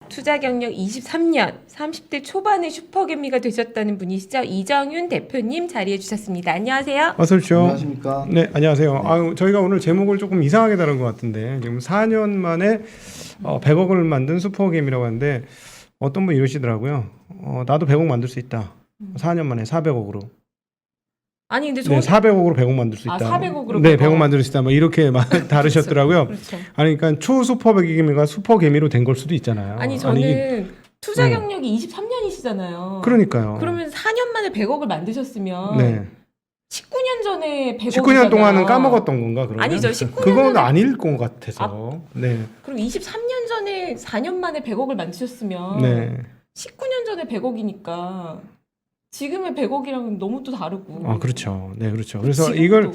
투자 경력 23년, 30대 초반의 슈퍼개미가 되셨다는 분이시죠. 이정윤 대표님 자리해 주셨습니다. 안녕하세요. 어서 오십시오. 안녕하십니까. 네, 안녕하세요. 아유, 저희가 오늘 제목을 조금 이상하게 다룬 것 같은데 지금 4년 만에 100억을 만든 슈퍼게임이라고 하는데 어떤 분 이러시더라고요. 나도 100억 만들 수 있다. 4년 만에 400억으로. 아니 근데 네, 400억으로 100억 만들 수 있다. 400억으로 네, 100억 만들 수 있다. 뭐 이렇게 다르셨더라고요. 그렇죠. 아니 그러니까 초슈퍼개미가 슈퍼개미로 된 걸 수도 있잖아요. 아니 저는 투자 네. 경력이 23년이시잖아요. 그러니까요. 그러면 4년 만에 100억을 만드셨으면 네. 19년 전에 100억 19년 동안은 까먹었던 건가 그러면? 아니죠. 19년 그건 전에 아닐 것 같아서. 네. 그럼 23년 전에 4년 만에 100억을 만드셨으면 네. 19년 전에 100억이니까 지금의 100억이랑은 너무 또 다르고. 아, 그렇죠. 네, 그렇죠. 그래서 지금도. 이걸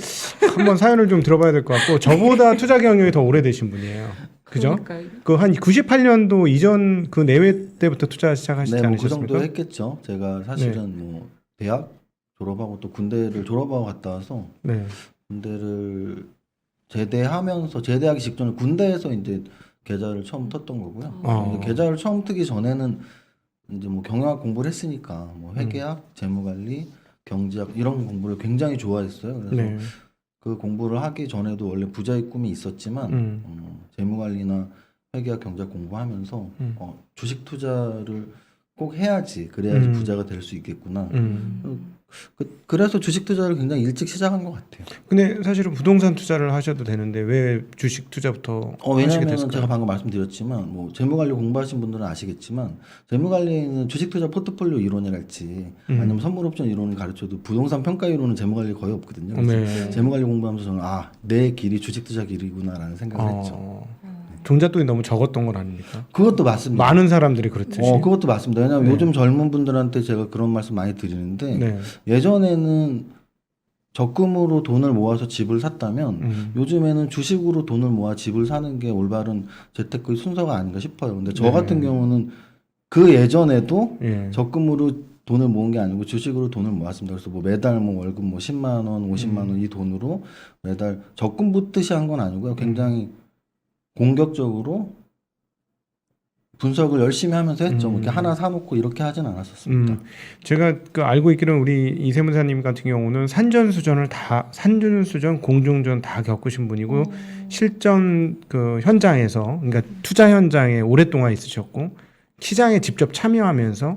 한번 사연을 좀 들어봐야 될 것 같고 저보다 투자 경력이 더 오래되신 분이에요. 그죠? 그러니까요. 그 한 98년도 이전 그 내외 때부터 투자 시작하시지 네, 뭐 그 않으셨습니까? 정도 했겠죠. 제가 사실은 뭐 대학 졸업하고 또 군대를 졸업하고 갔다 와서 네. 군대를 제대하면서 제대하기 직전에 군대에서 이제 계좌를 처음 텄던 거고요. 근데 계좌를 처음 트기 전에는 이제 뭐 경영학 공부를 했으니까 뭐 회계학, 재무관리, 경제학 이런 공부를 굉장히 좋아했어요. 그래서 네. 그 공부를 하기 전에도 원래 부자의 꿈이 있었지만 재무관리나 회계학, 경제학 공부하면서 주식 투자를 꼭 해야지 그래야지 부자가 될 수 있겠구나. 그래서 주식 투자를 굉장히 일찍 시작한 것 같아요. 근데 사실은 부동산 투자를 하셔도 되는데 왜 주식 투자부터 하시게 왜냐하면 됐을까요? 제가 방금 말씀드렸지만 뭐 재무관리 공부하신 분들은 아시겠지만 재무관리는 주식 투자 포트폴리오 이론이랄지 아니면 선물옵션 이론을 가르쳐도 부동산 평가 이론은 재무관리 거의 없거든요. 그래서 네. 재무관리 공부하면서 저는 내 길이 주식 투자 길이구나라는 생각을 했죠. 종잣돈이 너무 적었던 건 아닙니까? 그것도 맞습니다. 많은 사람들이 그렇듯이. 그것도 맞습니다. 왜냐하면 요즘 젊은 분들한테 제가 그런 말씀 많이 드리는데 네. 예전에는 적금으로 돈을 모아서 집을 샀다면 요즘에는 주식으로 돈을 모아 집을 사는 게 올바른 재테크의 순서가 아닌가 싶어요. 근데 저 같은 경우는 그 예전에도 예. 적금으로 돈을 모은 게 아니고 주식으로 돈을 모았습니다. 그래서 뭐 매달 뭐 월급 뭐 10만 원, 50만 원 이 돈으로 매달 적금 붓듯이 한 건 아니고요. 굉장히 공격적으로 분석을 열심히 하면서 했죠. 이렇게 하나 사놓고 이렇게 하진 않았었습니다. 제가 그 알고 있기로는 우리 이세문사님 같은 경우는 산전수전, 공중전 다 겪으신 분이고 실전 그 현장에서 그러니까 투자 현장에 오랫동안 있으셨고 시장에 직접 참여하면서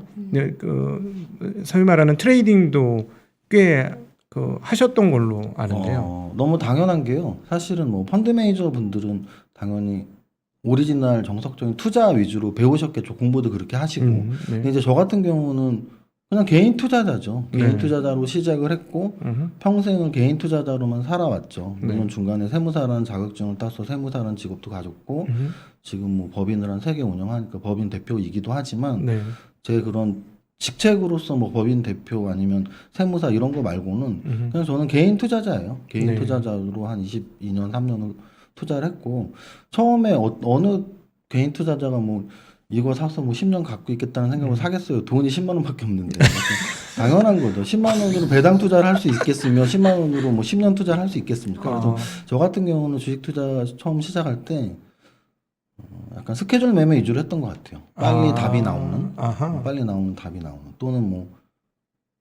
그 소위 말하는 트레이딩도 꽤 그 하셨던 걸로 아는데요. 너무 당연한 게요. 사실은 뭐 펀드 매니저 분들은 당연히 오리지널 정석적인 투자 위주로 배우셨겠죠. 공부도 그렇게 하시고. 네. 근데 이제 저 같은 경우는 그냥 개인 투자자죠. 개인 투자자로 시작을 했고 평생을 개인 투자자로만 살아왔죠. 물론 중간에 세무사라는 자격증을 따서 세무사라는 직업도 가졌고 지금 뭐 법인을 한 3개 운영하니까 법인 대표이기도 하지만 제 그런 직책으로서 뭐 법인 대표 아니면 세무사 이런 거 말고는 그냥 저는 개인 투자자예요. 개인 투자자로 한 22년, 3년을 투자를 했고 처음에 어느 개인 투자자가 뭐 이거 사서 뭐 10년 갖고 있겠다는 생각으로 사겠어요. 돈이 10만 원밖에 없는데. 당연한 거죠. 10만 원으로 배당 투자를 할 수 있겠으며 10만 원으로 뭐 10년 투자를 할 수 있겠습니까? 그래서 저 같은 경우는 주식 투자 처음 시작할 때 약간 스케줄 매매 위주로 했던 것 같아요. 빨리 답이 나오는, 빨리 나오는 답이 나오는 또는 뭐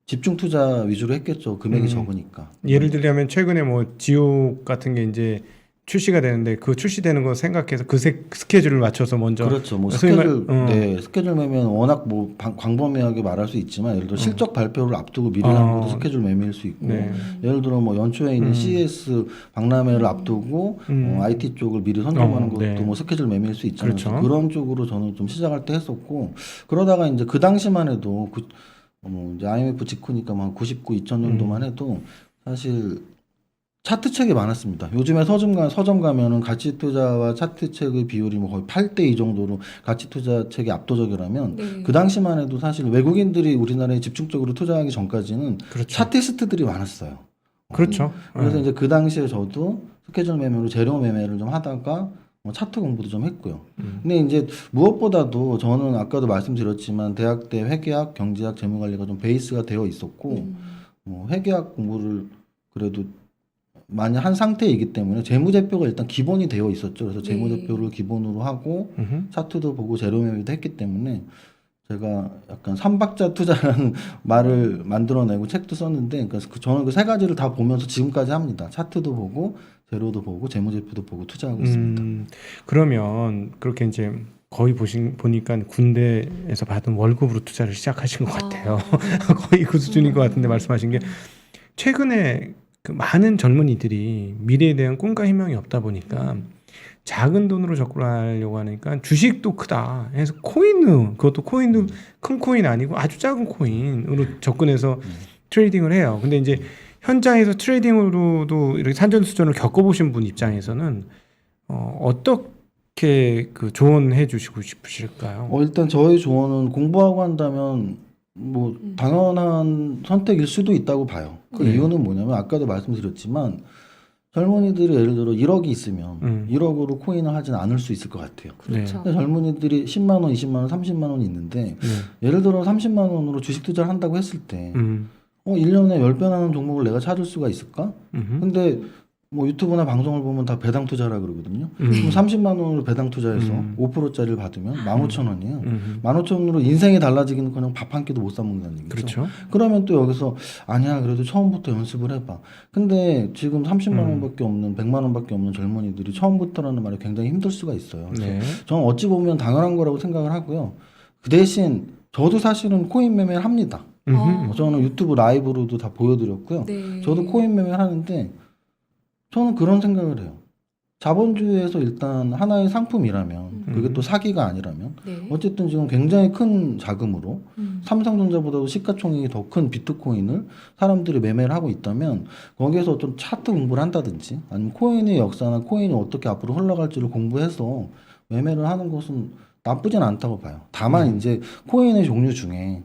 집중 투자 위주로 했겠죠. 금액이 적으니까. 예를 들자면 최근에 뭐 지옥 같은 게 이제 출시가 되는데 그 출시되는 거 생각해서 그 스케줄을 맞춰서 먼저 그렇죠. 뭐 스케줄 스케줄 매매는 워낙 뭐 광범위하게 말할 수 있지만 예를 들어 실적 발표를 앞두고 미리 하는 것도 스케줄 매매일 수 있고 예를 들어 뭐 연초에 있는 CES 박람회를 앞두고 IT 쪽을 미리 선점하는 것도 뭐 스케줄 매매일 수 있잖아요. 그렇죠. 그런 쪽으로 저는 좀 시작할 때 했었고 그러다가 이제 그 당시만 해도 이제 IMF 직후니까 막 99, 2000년도만 해도 사실 차트 책이 많았습니다. 요즘에 서점 가면은 가치 투자와 차트 책의 비율이 뭐 거의 8대 2 정도로 가치 투자 책이 압도적이라면 그 당시만 해도 사실 외국인들이 우리나라에 집중적으로 투자하기 전까지는 차티스트들이 많았어요. 그렇죠. 그래서 이제 그 당시에 저도 스케줄 매매로 재료 매매를 좀 하다가 뭐 차트 공부도 좀 했고요. 근데 이제 무엇보다도 저는 아까도 말씀드렸지만 대학 때 회계학, 경제학, 재무관리가 좀 베이스가 되어 있었고 뭐 회계학 공부를 그래도 많이 한 상태이기 때문에 재무제표가 일단 기본이 되어 있었죠. 그래서 네. 재무제표를 기본으로 하고 차트도 보고 재료매매도 했기 때문에 제가 약간 삼박자 투자라는 말을 만들어내고 책도 썼는데, 그러니까 저는 그 세 가지를 다 보면서 지금까지 합니다. 차트도 보고 재료도 보고 재무제표도 보고 투자하고 있습니다. 그러면 그렇게 이제 거의 보니까 군대에서 받은 월급으로 투자를 시작하신 것 같아요. 거의 그 수준인 것 같은데 말씀하신 게 최근에 그 많은 젊은이들이 미래에 대한 꿈과 희망이 없다 보니까 작은 돈으로 접근하려고 하니까 주식도 크다 해서 그것도 코인도 큰 코인 아니고 아주 작은 코인으로 접근해서 트레이딩을 해요. 근데 이제 현장에서 트레이딩으로도 이렇게 산전수전을 겪어보신 분 입장에서는 어떻게 그 조언해 주시고 싶으실까요? 일단 저희 조언은 공부하고 한다면 뭐 당연한 선택일 수도 있다고 봐요. 그 네. 이유는 뭐냐면 아까도 말씀드렸지만 젊은이들이 예를 들어 1억이 있으면 1억으로 코인을 하진 않을 수 있을 것 같아요. 그렇죠. 근데 젊은이들이 10만 원, 20만 원, 30만 원이 있는데 예를 들어 30만 원으로 주식 투자를 한다고 했을 때 1년에 10배 나는 종목을 내가 찾을 수가 있을까? 근데 뭐 유튜브나 방송을 보면 다 배당 투자라 그러거든요. 그럼 30만 원으로 배당 투자해서 5%짜리를 받으면 15,000원이에요. 15,000원으로 인생이 달라지기는 그냥 밥 한 끼도 못 사 먹는다는 얘기죠. 그렇죠. 그러면 또 여기서 아니야 그래도 처음부터 연습을 해봐. 근데 지금 30만 원밖에 없는 100만 원밖에 없는 젊은이들이 처음부터라는 말이 굉장히 힘들 수가 있어요. 그래서 네. 저는 어찌 보면 당연한 거라고 생각을 하고요. 그 대신 저도 사실은 코인 매매를 합니다. 저는 유튜브 라이브로도 다 보여드렸고요. 네. 저도 코인 매매를 하는데 저는 그런 생각을 해요. 자본주의에서 일단 하나의 상품이라면 그게 또 사기가 아니라면 네. 어쨌든 지금 굉장히 큰 자금으로 삼성전자보다도 시가총액이 더 큰 비트코인을 사람들이 매매를 하고 있다면 거기에서 어떤 차트 공부를 한다든지 아니면 코인의 역사나 코인이 어떻게 앞으로 흘러갈지를 공부해서 매매를 하는 것은 나쁘진 않다고 봐요. 다만 이제 코인의 종류 중에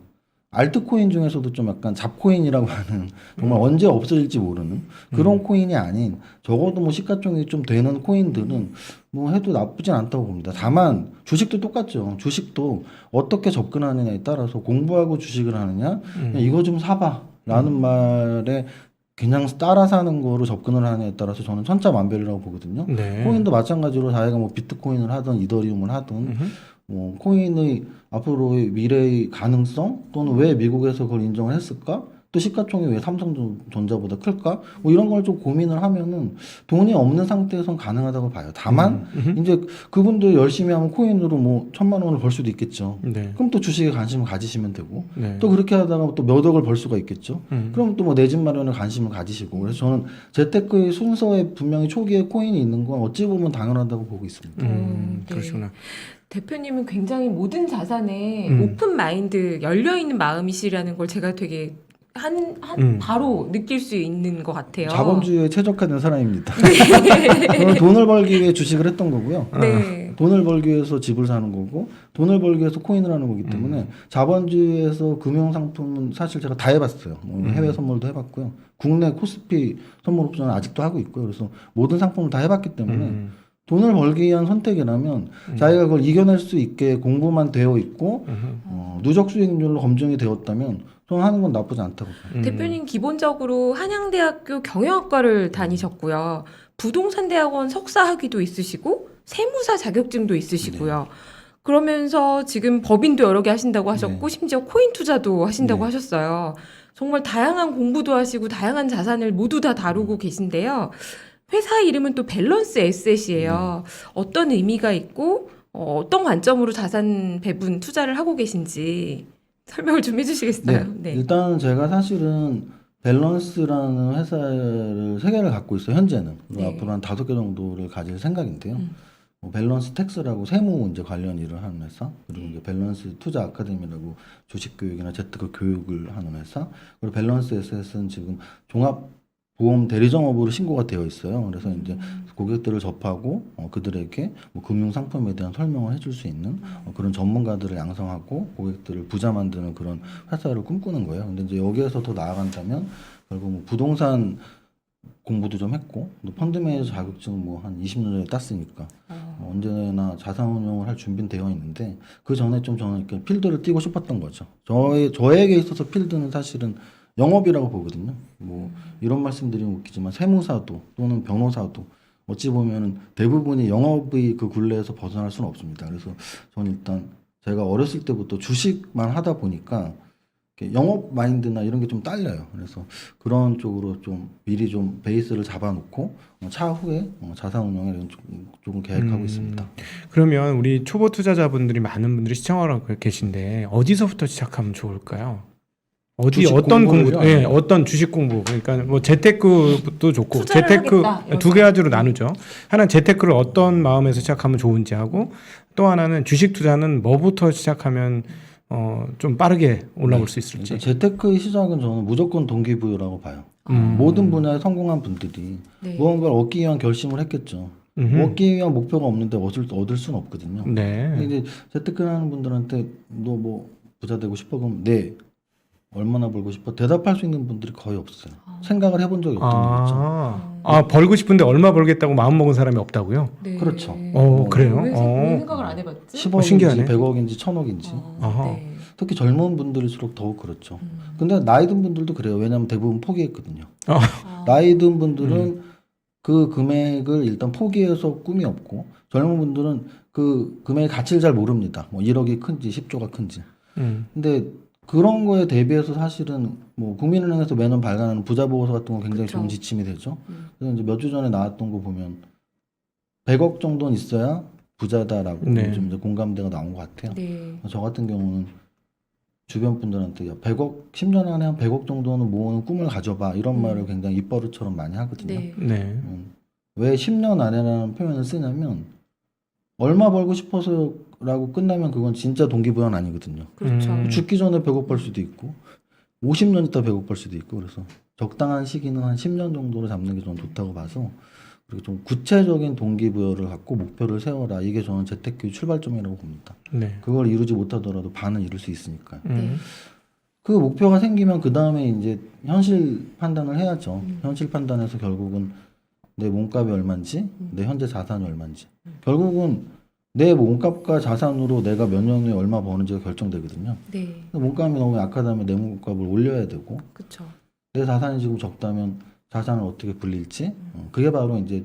알트코인 중에서도 좀 약간 잡코인이라고 하는 정말 언제 없어질지 모르는 그런 코인이 아닌 적어도 뭐 시가총액이 좀 되는 코인들은 뭐 해도 나쁘진 않다고 봅니다. 다만 주식도 똑같죠. 주식도 어떻게 접근하느냐에 따라서 공부하고 주식을 하느냐 그냥 이거 좀 사봐 라는 말에 그냥 따라 사는 거로 접근을 하느냐에 따라서 저는 천차만별이라고 보거든요. 네. 코인도 마찬가지로 자기가 뭐 비트코인을 하든 이더리움을 하든 뭐 코인의 앞으로의 미래의 가능성 또는 왜 미국에서 그걸 인정을 했을까? 또 시가총액이 왜 삼성전자보다 클까? 뭐 이런 걸 좀 고민을 하면은 돈이 없는 상태에선 가능하다고 봐요. 다만 이제 그분들 열심히 하면 코인으로 뭐 1,000만 원을 벌 수도 있겠죠. 네. 그럼 또 주식에 관심을 가지시면 되고 네. 또 그렇게 하다가 또 몇 억을 벌 수가 있겠죠. 그럼 또 뭐 내 집 마련에 관심을 가지시고 그래서 저는 재테크의 순서에 분명히 초기에 코인이 있는 건 어찌 보면 당연하다고 보고 있습니다. 네. 그러시구나. 대표님은 굉장히 모든 자산에 오픈 마인드, 열려 있는 마음이시라는 걸 제가 되게 바로 느낄 수 있는 것 같아요. 자본주의에 최적화된 사람입니다. 저는 돈을 벌기 위해 주식을 했던 거고요. 네. 돈을 벌기 위해서 집을 사는 거고 돈을 벌기 위해서 코인을 하는 거기 때문에 자본주의에서 금융상품은 사실 제가 다 해봤어요. 뭐 해외 선물도 해봤고요. 국내 코스피 선물 옵션은 아직도 하고 있고요. 그래서 모든 상품을 다 해봤기 때문에 돈을 벌기 위한 선택이라면 자기가 그걸 이겨낼 수 있게 공부만 되어 있고 누적 수익률로 검증이 되었다면 저는 하는 건 나쁘지 않다고 봐요. 대표님 기본적으로 한양대학교 경영학과를 다니셨고요. 부동산대학원 석사학위도 있으시고 세무사 자격증도 있으시고요. 그러면서 지금 법인도 여러 개 하신다고 하셨고 심지어 코인 투자도 하신다고 하셨어요. 정말 다양한 공부도 하시고 다양한 자산을 모두 다 다루고 계신데요. 회사 이름은 또 밸런스 에셋이에요. 어떤 의미가 있고 어떤 관점으로 자산 배분 투자를 하고 계신지 설명을 좀 해주시겠어요? 네. 일단 제가 사실은 밸런스라는 회사를 3개를 갖고 있어요. 현재는. 그리고 앞으로 한 5개 정도를 가질 생각인데요. 뭐 밸런스 텍스라고 세무 이제 관련 일을 하는 회사, 그리고 이제 밸런스 투자 아카데미라고 주식 교육이나 재테크 교육을 하는 회사, 그리고 밸런스 에셋은 지금 종합 보험 대리점업으로 신고가 되어 있어요. 그래서 이제 고객들을 접하고 그들에게 뭐 금융 상품에 대한 설명을 해줄 수 있는 그런 전문가들을 양성하고 고객들을 부자 만드는 그런 회사를 꿈꾸는 거예요. 근데 이제 여기에서 더 나아간다면 결국 뭐 부동산 공부도 좀 했고 또 펀드 매니저 자격증 뭐 한 20년 전에 땄으니까 언제나 자산운용을 할 준비는 되어 있는데 그 전에 좀 저는 이렇게 필드를 뛰고 싶었던 거죠. 저에게 있어서 필드는 사실은 영업이라고 보거든요. 뭐 이런 말씀드리면 웃기지만 세무사도 또는 변호사도 어찌 보면은 대부분이 영업의 그 굴레에서 벗어날 수는 없습니다. 그래서 저는 일단 제가 어렸을 때부터 주식만 하다 보니까 이렇게 영업 마인드나 이런 게 좀 딸려요. 그래서 그런 쪽으로 좀 미리 좀 베이스를 잡아놓고 차후에 자산 운용에 조금 계획하고 있습니다. 그러면 우리 초보 투자자분들이 많은 분들이 시청하고 계신데 어디서부터 시작하면 좋을까요? 주식 어떤 공부, 공부를요? 예, 어떤 주식 공부, 그러니까 뭐 재테크도 좋고, 투자를 재테크 하겠다, 두 가지로 나누죠. 하나는 재테크를 어떤 마음에서 시작하면 좋은지 하고, 또 하나는 주식 투자는 뭐부터 시작하면 좀 빠르게 올라올 수 있을지. 그러니까 재테크의 시작은 저는 무조건 동기부여라고 봐요. 모든 분야에 성공한 분들이 네. 무언가를 얻기 위한 결심을 했겠죠. 얻기 위한 목표가 없는데 얻을 수는 없거든요. 네. 근데 이제 재테크를 하는 분들한테 너 뭐 부자 되고 싶어? 그럼 네. 얼마나 벌고 싶어? 대답할 수 있는 분들이 거의 없어요. 생각을 해본 적이 없던 거죠. 벌고 싶은데 얼마 벌겠다고 마음 먹은 사람이 없다고요? 네. 그렇죠. 그래요? 왜 생각을 안 해봤지? 10억인지 신기하네. 100억인지 1000억인지. 아하. 네. 특히 젊은 분들일수록 더욱 그렇죠. 근데 나이 든 분들도 그래요. 왜냐하면 대부분 포기했거든요. 나이 든 분들은 그 금액을 일단 포기해서 꿈이 없고 젊은 분들은 그 금액의 가치를 잘 모릅니다. 뭐 1억이 큰지 10조가 큰지. 근데 그런 거에 대비해서 사실은 뭐 국민은행에서 매년 발간하는 부자 보고서 같은 건 굉장히 그쵸. 좋은 지침이 되죠. 그래서 이제 몇 주 전에 나왔던 거 보면 100억 정도는 있어야 부자다라고 네. 좀 이제 공감대가 나온 것 같아요. 네. 저 같은 경우는 주변 분들한테 야, 100억 10년 안에 한 100억 정도는 모으는 꿈을 가져봐 이런 말을 굉장히 입버릇처럼 많이 하거든요. 네. 네. 왜 10년 안에라는 표현을 쓰냐면 얼마 벌고 싶어서라고 끝나면 그건 진짜 동기부여는 아니거든요. 그렇죠. 죽기 전에 100억 벌 수도 있고 50년 있다 100억 벌 수도 있고 그래서 적당한 시기는 한 10년 정도로 잡는 게 저는 좋다고 봐서 그리고 좀 구체적인 동기부여를 갖고 목표를 세워라. 이게 저는 재테크의 출발점이라고 봅니다. 네. 그걸 이루지 못하더라도 반은 이룰 수 있으니까요. 네. 그 목표가 생기면 그 다음에 이제 현실 판단을 해야죠. 현실 판단에서 결국은 내 몸값이 얼마인지, 내 현재 자산이 얼마인지. 결국은 내 몸값과 자산으로 내가 몇 년 후에 얼마 버는지가 결정되거든요. 네. 근데 몸값이 너무 약하다면 내 몸값을 올려야 되고, 그렇죠. 내 자산이 지금 적다면 자산을 어떻게 불릴지, 그게 바로 이제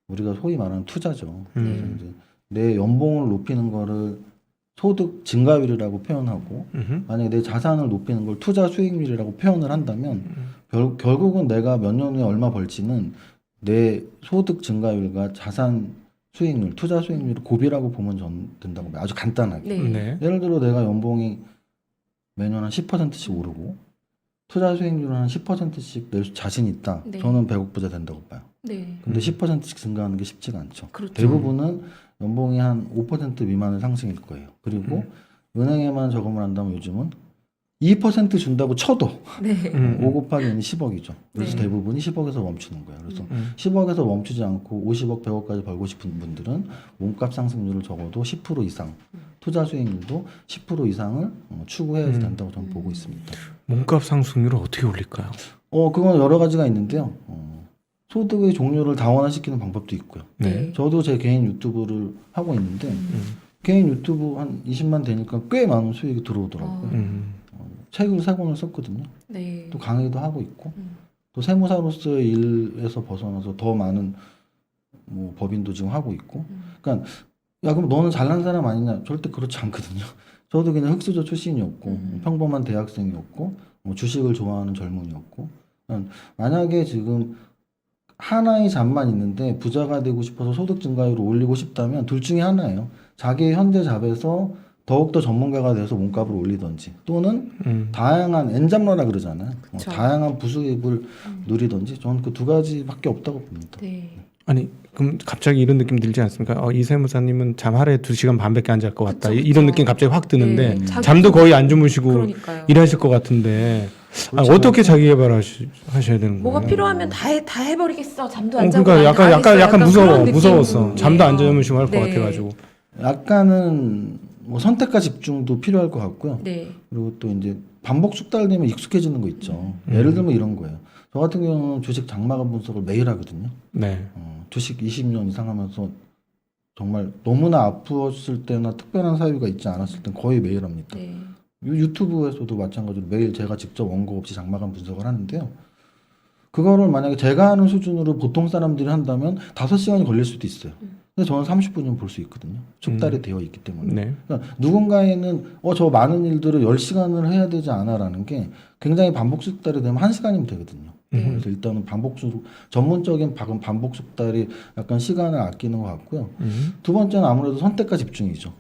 우리가 소위 말하는 투자죠. 그래서 이제 내 연봉을 높이는 거를 소득 증가율이라고 표현하고, 만약에 내 자산을 높이는 걸 투자 수익률이라고 표현을 한다면, 결국은 내가 몇 년 후에 얼마 벌지는 내 소득 증가율과 자산 수익률, 투자 수익률을 곱이라고 보면 된다고 봐요. 아주 간단하게. 네. 네. 예를 들어 내가 연봉이 매년 한 10%씩 오르고 투자 수익률은 한 10%씩 낼 자신 있다. 네. 저는 100억 부자 된다고 봐요. 네. 근데 10%씩 증가하는 게 쉽지가 않죠. 그렇죠. 대부분은 연봉이 한 5% 미만의 상승일 거예요. 그리고 은행에만 저금을 한다면 요즘은 2% 준다고 쳐도 네. 5 곱하기 2는 10억이죠. 그래서 네. 대부분이 10억에서 멈추는 거예요. 그래서 10억에서 멈추지 않고 50억, 100억까지 벌고 싶은 분들은 몸값 상승률을 적어도 10% 이상, 투자 수익률도 10% 이상을 추구해야지 된다고 저는 보고 있습니다. 몸값 상승률을 어떻게 올릴까요? 그건 여러 가지가 있는데요. 소득의 종류를 다원화시키는 방법도 있고요. 네. 저도 제 개인 유튜브를 하고 있는데 개인 유튜브 한 20만 되니까 꽤 많은 수익이 들어오더라고요. 책을 3권을 썼거든요. 네. 또 강의도 하고 있고 또 세무사로서의 일에서 벗어나서 더 많은 뭐 법인도 지금 하고 있고 그러니까 야 그럼 너는 잘난 사람 아니냐 절대 그렇지 않거든요. 저도 그냥 흑수저 출신이었고 평범한 대학생이었고 뭐 주식을 좋아하는 젊은이였고 만약에 지금 하나의 잡만 있는데 부자가 되고 싶어서 소득 증가율을 올리고 싶다면 둘 중에 하나예요. 자기의 현재 잡에서 더욱더 전문가가 돼서 몸값을 올리든지 또는 다양한 엔잡러라 그러잖아요. 다양한 부수입을 누리든지 저는 그 두 가지밖에 없다고 봅니다. 네. 아니 그럼 갑자기 이런 느낌 들지 않습니까? 이 세무사님은 잠 하루에 2시간 반밖에 안 잘 것 같다. 그쵸, 그쵸. 이런 느낌 갑자기 확 드는데 네, 잠도 거의 안 주무시고 그러니까요. 일하실 것 같은데 그렇죠. 어떻게 자기 개발하셔야 되는 거예요? 뭐가 필요하면 다 해버리겠어. 잠도 안 자고 그러니까 다 하겠어. 약간 그런 무서웠어. 느낌이에요. 잠도 안 주무시고 할 것 네. 같아가지고. 약간은 뭐 선택과 집중도 필요할 것 같고요. 네. 그리고 또 이제 반복 숙달되면 익숙해지는 거 있죠. 예를 들면 이런 거예요. 저 같은 경우는 주식 장마감 분석을 매일 하거든요. 네. 주식 20년 이상 하면서 정말 너무나 아팠을 때나 특별한 사유가 있지 않았을 땐 거의 매일 합니다. 네. 유튜브에서도 마찬가지로 매일 제가 직접 원고 없이 장마감 분석을 하는데요. 그거를 만약에 제가 하는 수준으로 보통 사람들이 한다면 5시간이 걸릴 수도 있어요. 근데 저는 30분이면 볼 수 있거든요. 축달이 되어 있기 때문에. 네. 그러니까 누군가에는 저 많은 일들을 10시간을 해야 되지 않아라는 게 굉장히 반복 숙달이 되면 1시간이면 되거든요. 그래서 일단은 전문적인 반복 숙달이 약간 시간을 아끼는 것 같고요. 두 번째는 아무래도 선택과 집중이죠.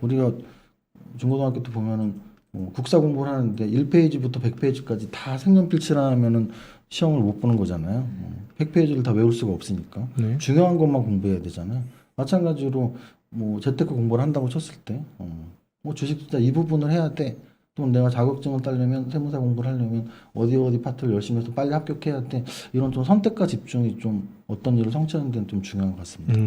우리가 중고등학교 때 보면은 국사 공부를 하는데 1페이지부터 100페이지까지 다 색연필칠 하면은 시험을 못 보는 거잖아요. 100페이지를 다 외울 수가 없으니까. 네. 중요한 것만 공부해야 되잖아요. 마찬가지로 재테크 공부를 한다고 쳤을 때 주식 투자 이 부분을 해야 돼. 또 내가 자격증을 따려면 세무사 공부를 하려면 어디 파트를 열심히 해서 빨리 합격해야 돼. 이런 좀 선택과 집중이 좀 어떤 일을 성취하는 데는 좀 중요한 것 같습니다.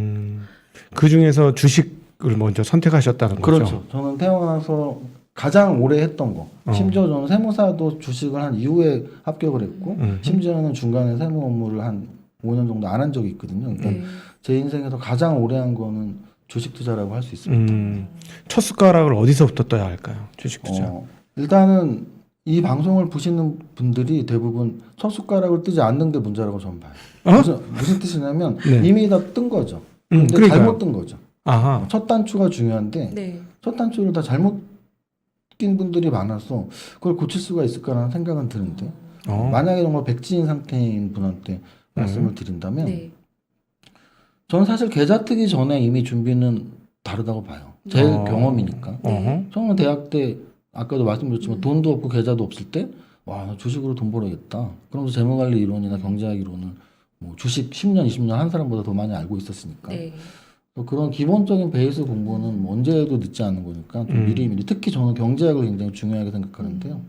그 중에서 주식을 먼저 선택하셨다는 거죠? 그렇죠. 저는 태어나서 가장 오래 했던 거. 심지어 저는 세무사도 주식을 한 이후에 합격을 했고, 심지어는 중간에 세무 업무를 한 5년 정도 안 한 적이 있거든요. 그러니까 제 인생에서 가장 오래 한 거는 주식 투자라고 할 수 있습니다. 첫 숟가락을 어디서부터 떠야 할까요? 주식 투자. 일단은 이 방송을 보시는 분들이 대부분 첫 숟가락을 뜨지 않는 게 문제라고 저는 봐요. 무슨 뜻이냐면 네. 이미 다 뜬 거죠. 근데 그러니까요. 잘못 뜬 거죠. 아하. 첫 단추가 중요한데 네. 첫 단추를 다 잘못 낀 분들이 많아서 그걸 고칠 수가 있을까라는 생각은 드는데 만약에 정말 백지인 상태인 분한테 말씀을 드린다면 네. 저는 사실 계좌 뜨기 전에 이미 준비는 다르다고 봐요. 제 경험이니까. 네. 저는 대학 때 아까도 말씀드렸지만 돈도 없고 계좌도 없을 때 와, 나 주식으로 돈 벌어야겠다. 그러면서 재무관리 이론이나 경제학 이론을 주식 10년, 20년 한 사람보다 더 많이 알고 있었으니까. 네. 그런 기본적인 베이스 공부는 언제 해도 늦지 않은 거니까 좀 미리미리 특히 저는 경제학을 굉장히 중요하게 생각하는데요.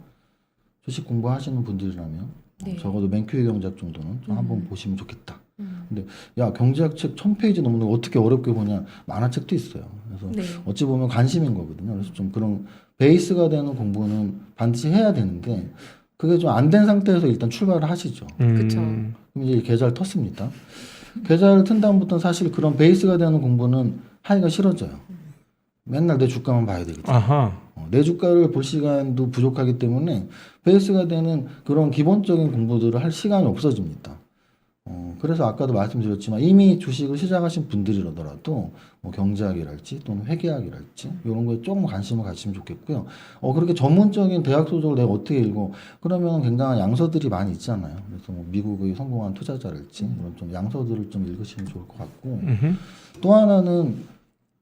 주식 공부하시는 분들이라면 네. 적어도 맨큐의 경제학 정도는 좀 한번 보시면 좋겠다. 근데 야 경제학 책 1000페이지 넘는 거 어떻게 어렵게 보냐 만화책도 있어요. 그래서 네. 어찌 보면 관심인 거거든요. 그래서 좀 그런 베이스가 되는 공부는 반드시 해야 되는데 그게 좀 안 된 상태에서 일단 출발을 하시죠. 그쵸. 그럼 이제 계좌를 텄습니다. 계좌를 튼 다음부터는 사실 그런 베이스가 되는 공부는 하기가 싫어져요. 맨날 내 주가만 봐야 되거든요. 아하. 내 주가를 볼 시간도 부족하기 때문에 베이스가 되는 그런 기본적인 공부들을 할 시간이 없어집니다. 그래서 아까도 말씀드렸지만 이미 주식을 시작하신 분들이라더라도 경제학이랄지 또는 회계학이랄지 이런 거에 조금 관심을 가지시면 좋겠고요. 그렇게 전문적인 대학 소설을 내가 어떻게 읽어? 그러면 굉장한 양서들이 많이 있잖아요. 그래서 미국의 성공한 투자자랄지 이런 좀 양서들을 좀 읽으시면 좋을 것 같고 또 하나는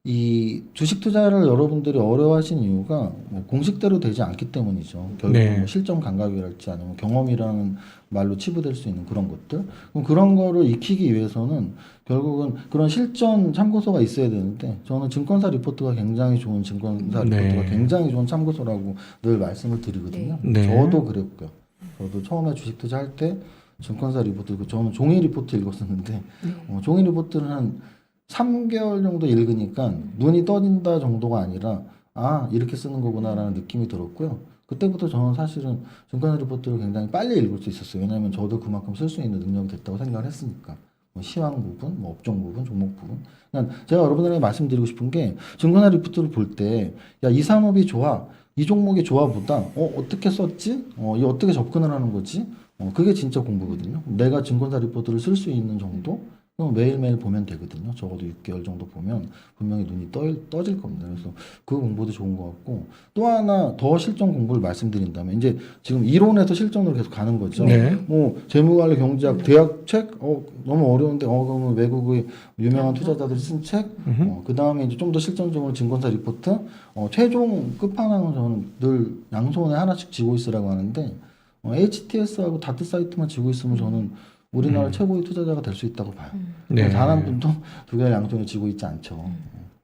이 주식 투자를 여러분들이 어려워하신 이유가 공식대로 되지 않기 때문이죠. 결국 네. 실전 감각이랄지 아니면 경험이라는 말로 치부될 수 있는 그런 것들. 그럼 그런 거를 익히기 위해서는 결국은 그런 실전 참고서가 있어야 되는데 저는 증권사 리포트가 굉장히 좋은 증권사 네. 리포트가 굉장히 좋은 참고서라고 늘 말씀을 드리거든요. 네. 저도 그랬고요. 저도 처음에 주식 투자할 때 증권사 리포트 저는 종이 리포트 읽었었는데 종이 리포트는 한 3개월 정도 읽으니까 눈이 떠진다 정도가 아니라 이렇게 쓰는 거구나라는 느낌이 들었고요. 그때부터 저는 사실은 증권사 리포트를 굉장히 빨리 읽을 수 있었어요. 왜냐하면 저도 그만큼 쓸 수 있는 능력이 됐다고 생각을 했으니까. 시황 부분, 업종 부분, 종목 부분. 그러니까 제가 여러분들에게 말씀드리고 싶은 게 증권사 리포트를 볼 때 이 산업이 좋아, 이 종목이 좋아보다 어떻게 썼지? 이 어떻게 접근을 하는 거지? 그게 진짜 공부거든요. 내가 증권사 리포트를 쓸 수 있는 정도? 매일매일 보면 되거든요. 적어도 6개월 정도 보면 분명히 눈이 떠질 겁니다. 그래서 그 공부도 좋은 것 같고 또 하나 더 실전 공부를 말씀드린다면 이제 지금 이론에서 실전으로 계속 가는 거죠. 네. 재무관리 경제학 대학 책 너무 어려운데 그러면 외국의 유명한 투자자들이 쓴 책 그 다음에 이제 좀 더 실전적으로 증권사 리포트 최종 끝판왕은 저는 늘 양손에 하나씩 쥐고 있으라고 하는데 HTS하고 다트 사이트만 쥐고 있으면 저는 우리나라 최고의 투자자가 될 수 있다고 봐요. 네. 단 한 분도 두 개의 양손에 쥐고 있지 않죠.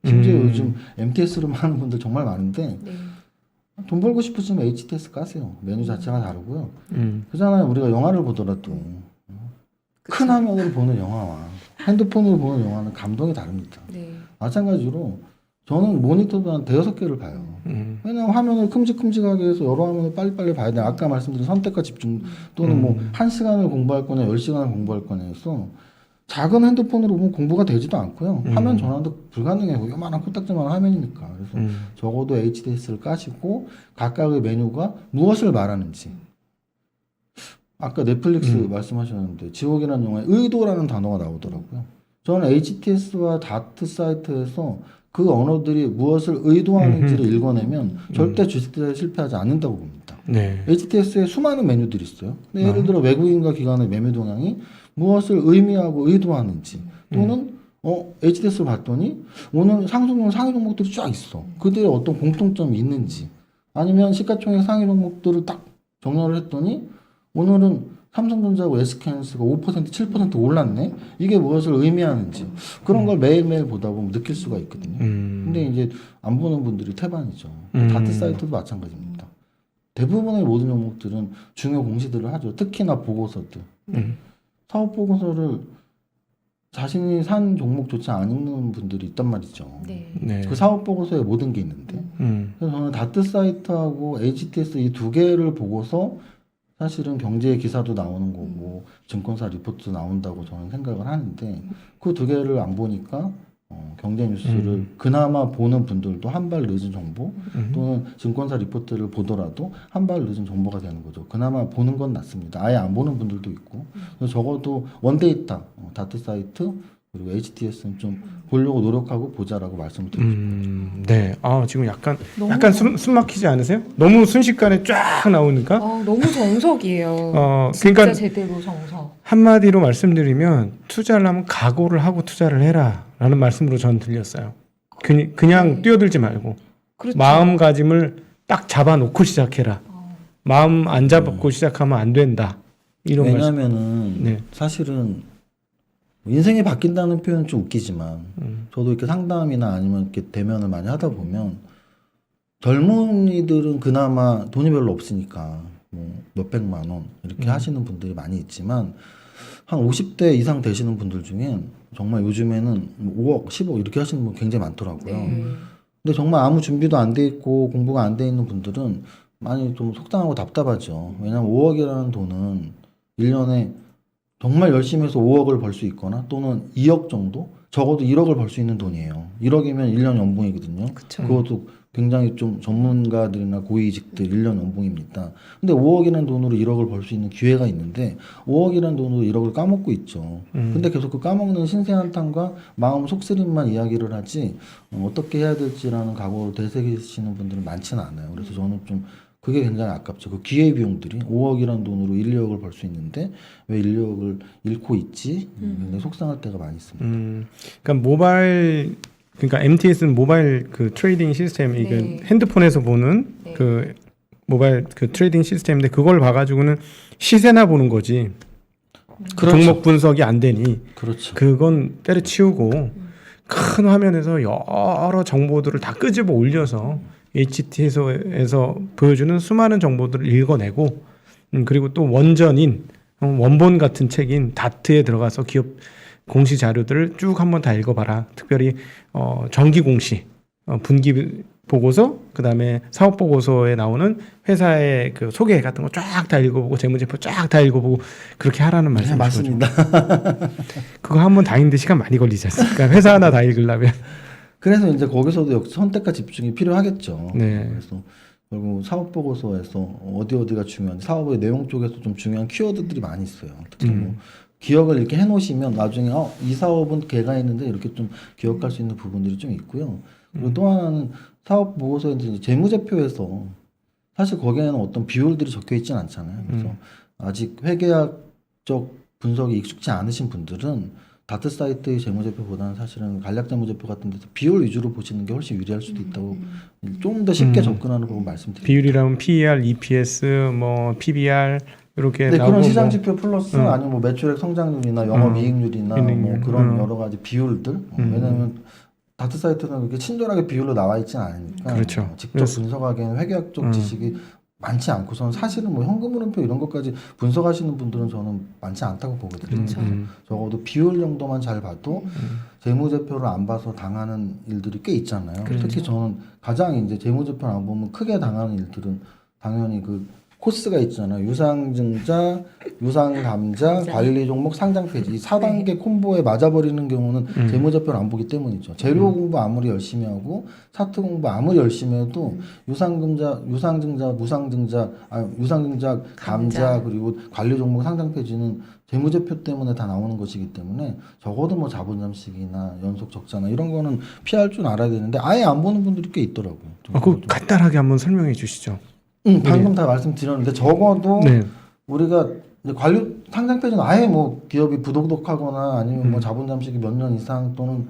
심지어 요즘 MTS로만 하는 분들 정말 많은데 네. 돈 벌고 싶으시면 HTS 까세요. 메뉴 자체가 다르고요. 그잖아요. 우리가 영화를 보더라도 큰 화면으로 보는 영화와 핸드폰으로 보는 영화는 감동이 다릅니다. 네. 마찬가지로 저는 모니터도 한 5-6개를 봐요. 왜냐면 화면을 큼직큼직하게 해서 여러 화면을 빨리빨리 봐야 돼. 아까 말씀드린 선택과 집중 또는 1시간을 공부할 거냐 10시간을 공부할 거냐 해서 작은 핸드폰으로 보면 공부가 되지도 않고요. 화면 전환도 불가능해요. 요만한 코딱지만 화면이니까. 그래서 적어도 HDS를 까시고 각각의 메뉴가 무엇을 말하는지. 아까 넷플릭스 말씀하셨는데 지옥이라는 영화에 의도라는 단어가 나오더라고요. 저는 HTS와 다트 사이트에서 그 언어들이 무엇을 의도하는지를 읽어내면 절대 주식투자에 실패하지 않는다고 봅니다. 네. HTS에 수많은 메뉴들이 있어요. 근데 예를 들어 외국인과 기관의 매매 동향이 무엇을 의미하고 의도하는지 또는 HTS를 봤더니 오늘 상승률 상위 종목들이 쫙 있어. 그들의 어떤 공통점이 있는지 아니면 시가총액 상위 종목들을 딱 정렬을 했더니 오늘은 삼성전자하고 SK하이닉스가 5% 7% 올랐네. 이게 무엇을 의미하는지 그런 걸 매일매일 보다 보면 느낄 수가 있거든요. 근데 이제 안 보는 분들이 태반이죠. 다트 사이트도 마찬가지입니다. 대부분의 모든 종목들은 중요 공시들을 하죠. 특히나 보고서들. 사업 보고서를 자신이 산 종목조차 안 읽는 분들이 있단 말이죠. 네. 네. 그 사업 보고서에 모든 게 있는데. 그래서 저는 다트 사이트하고 HTS 이 두 개를 보고서 사실은 경제 기사도 나오는 거고 증권사 리포트도 나온다고 저는 생각을 하는데 그 두 개를 안 보니까 경제 뉴스를 그나마 보는 분들도 한 발 늦은 정보 또는 증권사 리포트를 보더라도 한 발 늦은 정보가 되는 거죠. 그나마 보는 건 낫습니다. 아예 안 보는 분들도 있고 그래서 적어도 원데이터, 다트 사이트 그리고 HTS는 좀 보려고 노력하고 보자라고 말씀을 드리고 싶어요. 네. 아, 지금 약간 숨 막히지 않으세요? 너무 순식간에 쫙 나오니까. 너무 정석이에요. 그러니까 진짜 제대로 정석. 한마디로 말씀드리면 투자를 하면 각오를 하고 투자를 해라라는 말씀으로 전 들렸어요. 그냥 뛰어들지 말고 그렇죠. 마음가짐을 딱 잡아놓고 시작해라. 마음 안 잡고 시작하면 안 된다. 이런 왜냐하면은 네. 사실은 인생이 바뀐다는 표현은 좀 웃기지만 저도 이렇게 상담이나 아니면 이렇게 대면을 많이 하다 보면 젊은이들은 그나마 돈이 별로 없으니까 뭐 몇백만 원 이렇게 하시는 분들이 많이 있지만 한 50대 이상 되시는 분들 중엔 정말 요즘에는 5억, 10억 이렇게 하시는 분 굉장히 많더라고요. 근데 정말 아무 준비도 안 돼 있고 공부가 안 돼 있는 분들은 많이 좀 속상하고 답답하죠. 왜냐하면 5억이라는 돈은 1년에 정말 열심히 해서 5억을 벌 수 있거나 또는 2억 정도? 적어도 1억을 벌 수 있는 돈이에요. 1억이면 1년 연봉이거든요. 그쵸. 그것도 굉장히 좀 전문가들이나 고위직들 1년 연봉입니다. 근데 5억이라는 돈으로 1억을 벌 수 있는 기회가 있는데 5억이라는 돈으로 1억을 까먹고 있죠. 근데 계속 그 까먹는 신세한탄과 마음 속쓰림만 이야기를 하지 어떻게 해야 될지라는 각오를 되새기시는 분들은 많지는 않아요. 그래서 저는 좀 그게 굉장히 아깝죠. 그 기회 비용들이 5억이라는 돈으로 1, 2억을 벌 수 있는데 왜 1, 2억을 잃고 있지? 굉장히 속상할 때가 많이 있습니다. 그러니까 그러니까 MTS는 모바일 그 트레이딩 시스템 이게 네. 핸드폰에서 보는 네. 그 모바일 그 트레이딩 시스템인데 그걸 봐가지고는 시세나 보는 거지. 그렇죠. 종목 분석이 안 되니 그렇죠. 그건 때려치우고 큰 화면에서 여러 정보들을 다 끄집어 올려서 HT에서 보여주는 수많은 정보들을 읽어내고 그리고 또 원전인 원본 같은 책인 다트에 들어가서 기업 공시 자료들을 쭉 한번 다 읽어봐라. 특별히 정기 공시, 분기 보고서, 그다음에 사업 보고서에 나오는 회사의 그 소개 같은 거 쫙 다 읽어보고 재무제표 쫙 다 읽어보고 그렇게 하라는 네, 말씀이시죠. 맞습니다. 그거 한번 다 읽는데 시간 많이 걸리지 않습니까? 회사 하나 다 읽으려면. 그래서 이제 거기서도 역시 선택과 집중이 필요하겠죠. 네. 그래서 결국 사업 보고서에서 어디가 중요한지 사업의 내용 쪽에서 좀 중요한 키워드들이 많이 있어요. 특히 뭐 기억을 이렇게 해놓으시면 나중에 이 사업은 걔가 했는데 이렇게 좀 기억할 수 있는 부분들이 좀 있고요. 그리고 또 하나는 사업 보고서에 이제 재무제표에서 사실 거기에는 어떤 비율들이 적혀 있진 않잖아요. 그래서 아직 회계학적 분석이 익숙치 않으신 분들은 다트 사이트의 재무제표보다는 사실은 간략 재무제표 같은 데서 비율 위주로 보시는 게 훨씬 유리할 수도 있다고 좀 더 쉽게 접근하는 부분 말씀드립니다. 비율이라면 PER, EPS, 뭐 PBR 이렇게 네, 나오고 그런 시장 뭐 지표 플러스 아니면 뭐 매출액 성장률이나 영업이익률이나 뭐 그런 여러 가지 비율들 왜냐하면 다트 사이트는 그렇게 친절하게 비율로 나와 있지는 않으니까 그렇죠. 직접 분석하기에는 회계학적 지식이 많지 않고서는 사실은 뭐 현금 흐름표 이런 것까지 분석하시는 분들은 저는 많지 않다고 보거든요. 적어도 비율 정도만 잘 봐도 재무제표를 안 봐서 당하는 일들이 꽤 있잖아요. 그렇죠. 특히 저는 가장 이제 재무제표를 안 보면 크게 당하는 일들은 당연히 그 코스가 있잖아요. 유상증자, 유상감자, 관리 종목, 상장 폐지. 이 4단계 콤보에 맞아버리는 경우는 재무제표를 안 보기 때문이죠. 재료 공부 아무리 열심히 하고 차트 공부 아무리 열심히 해도 유상증자, 유상증자, 감자 그리고 관리 종목, 상장 폐지는 재무제표 때문에 다 나오는 것이기 때문에 적어도 뭐 자본잠식이나 연속 적자나 이런 거는 피할 줄 알아야 되는데 아예 안 보는 분들이 꽤 있더라고요. 그 간단하게 한번 설명해 주시죠. 방금 다 말씀드렸는데 적어도 네. 우리가 이제 관리 상장 폐지는 아예 뭐 기업이 부도덕하거나 아니면 뭐 자본 잠식이 몇 년 이상 또는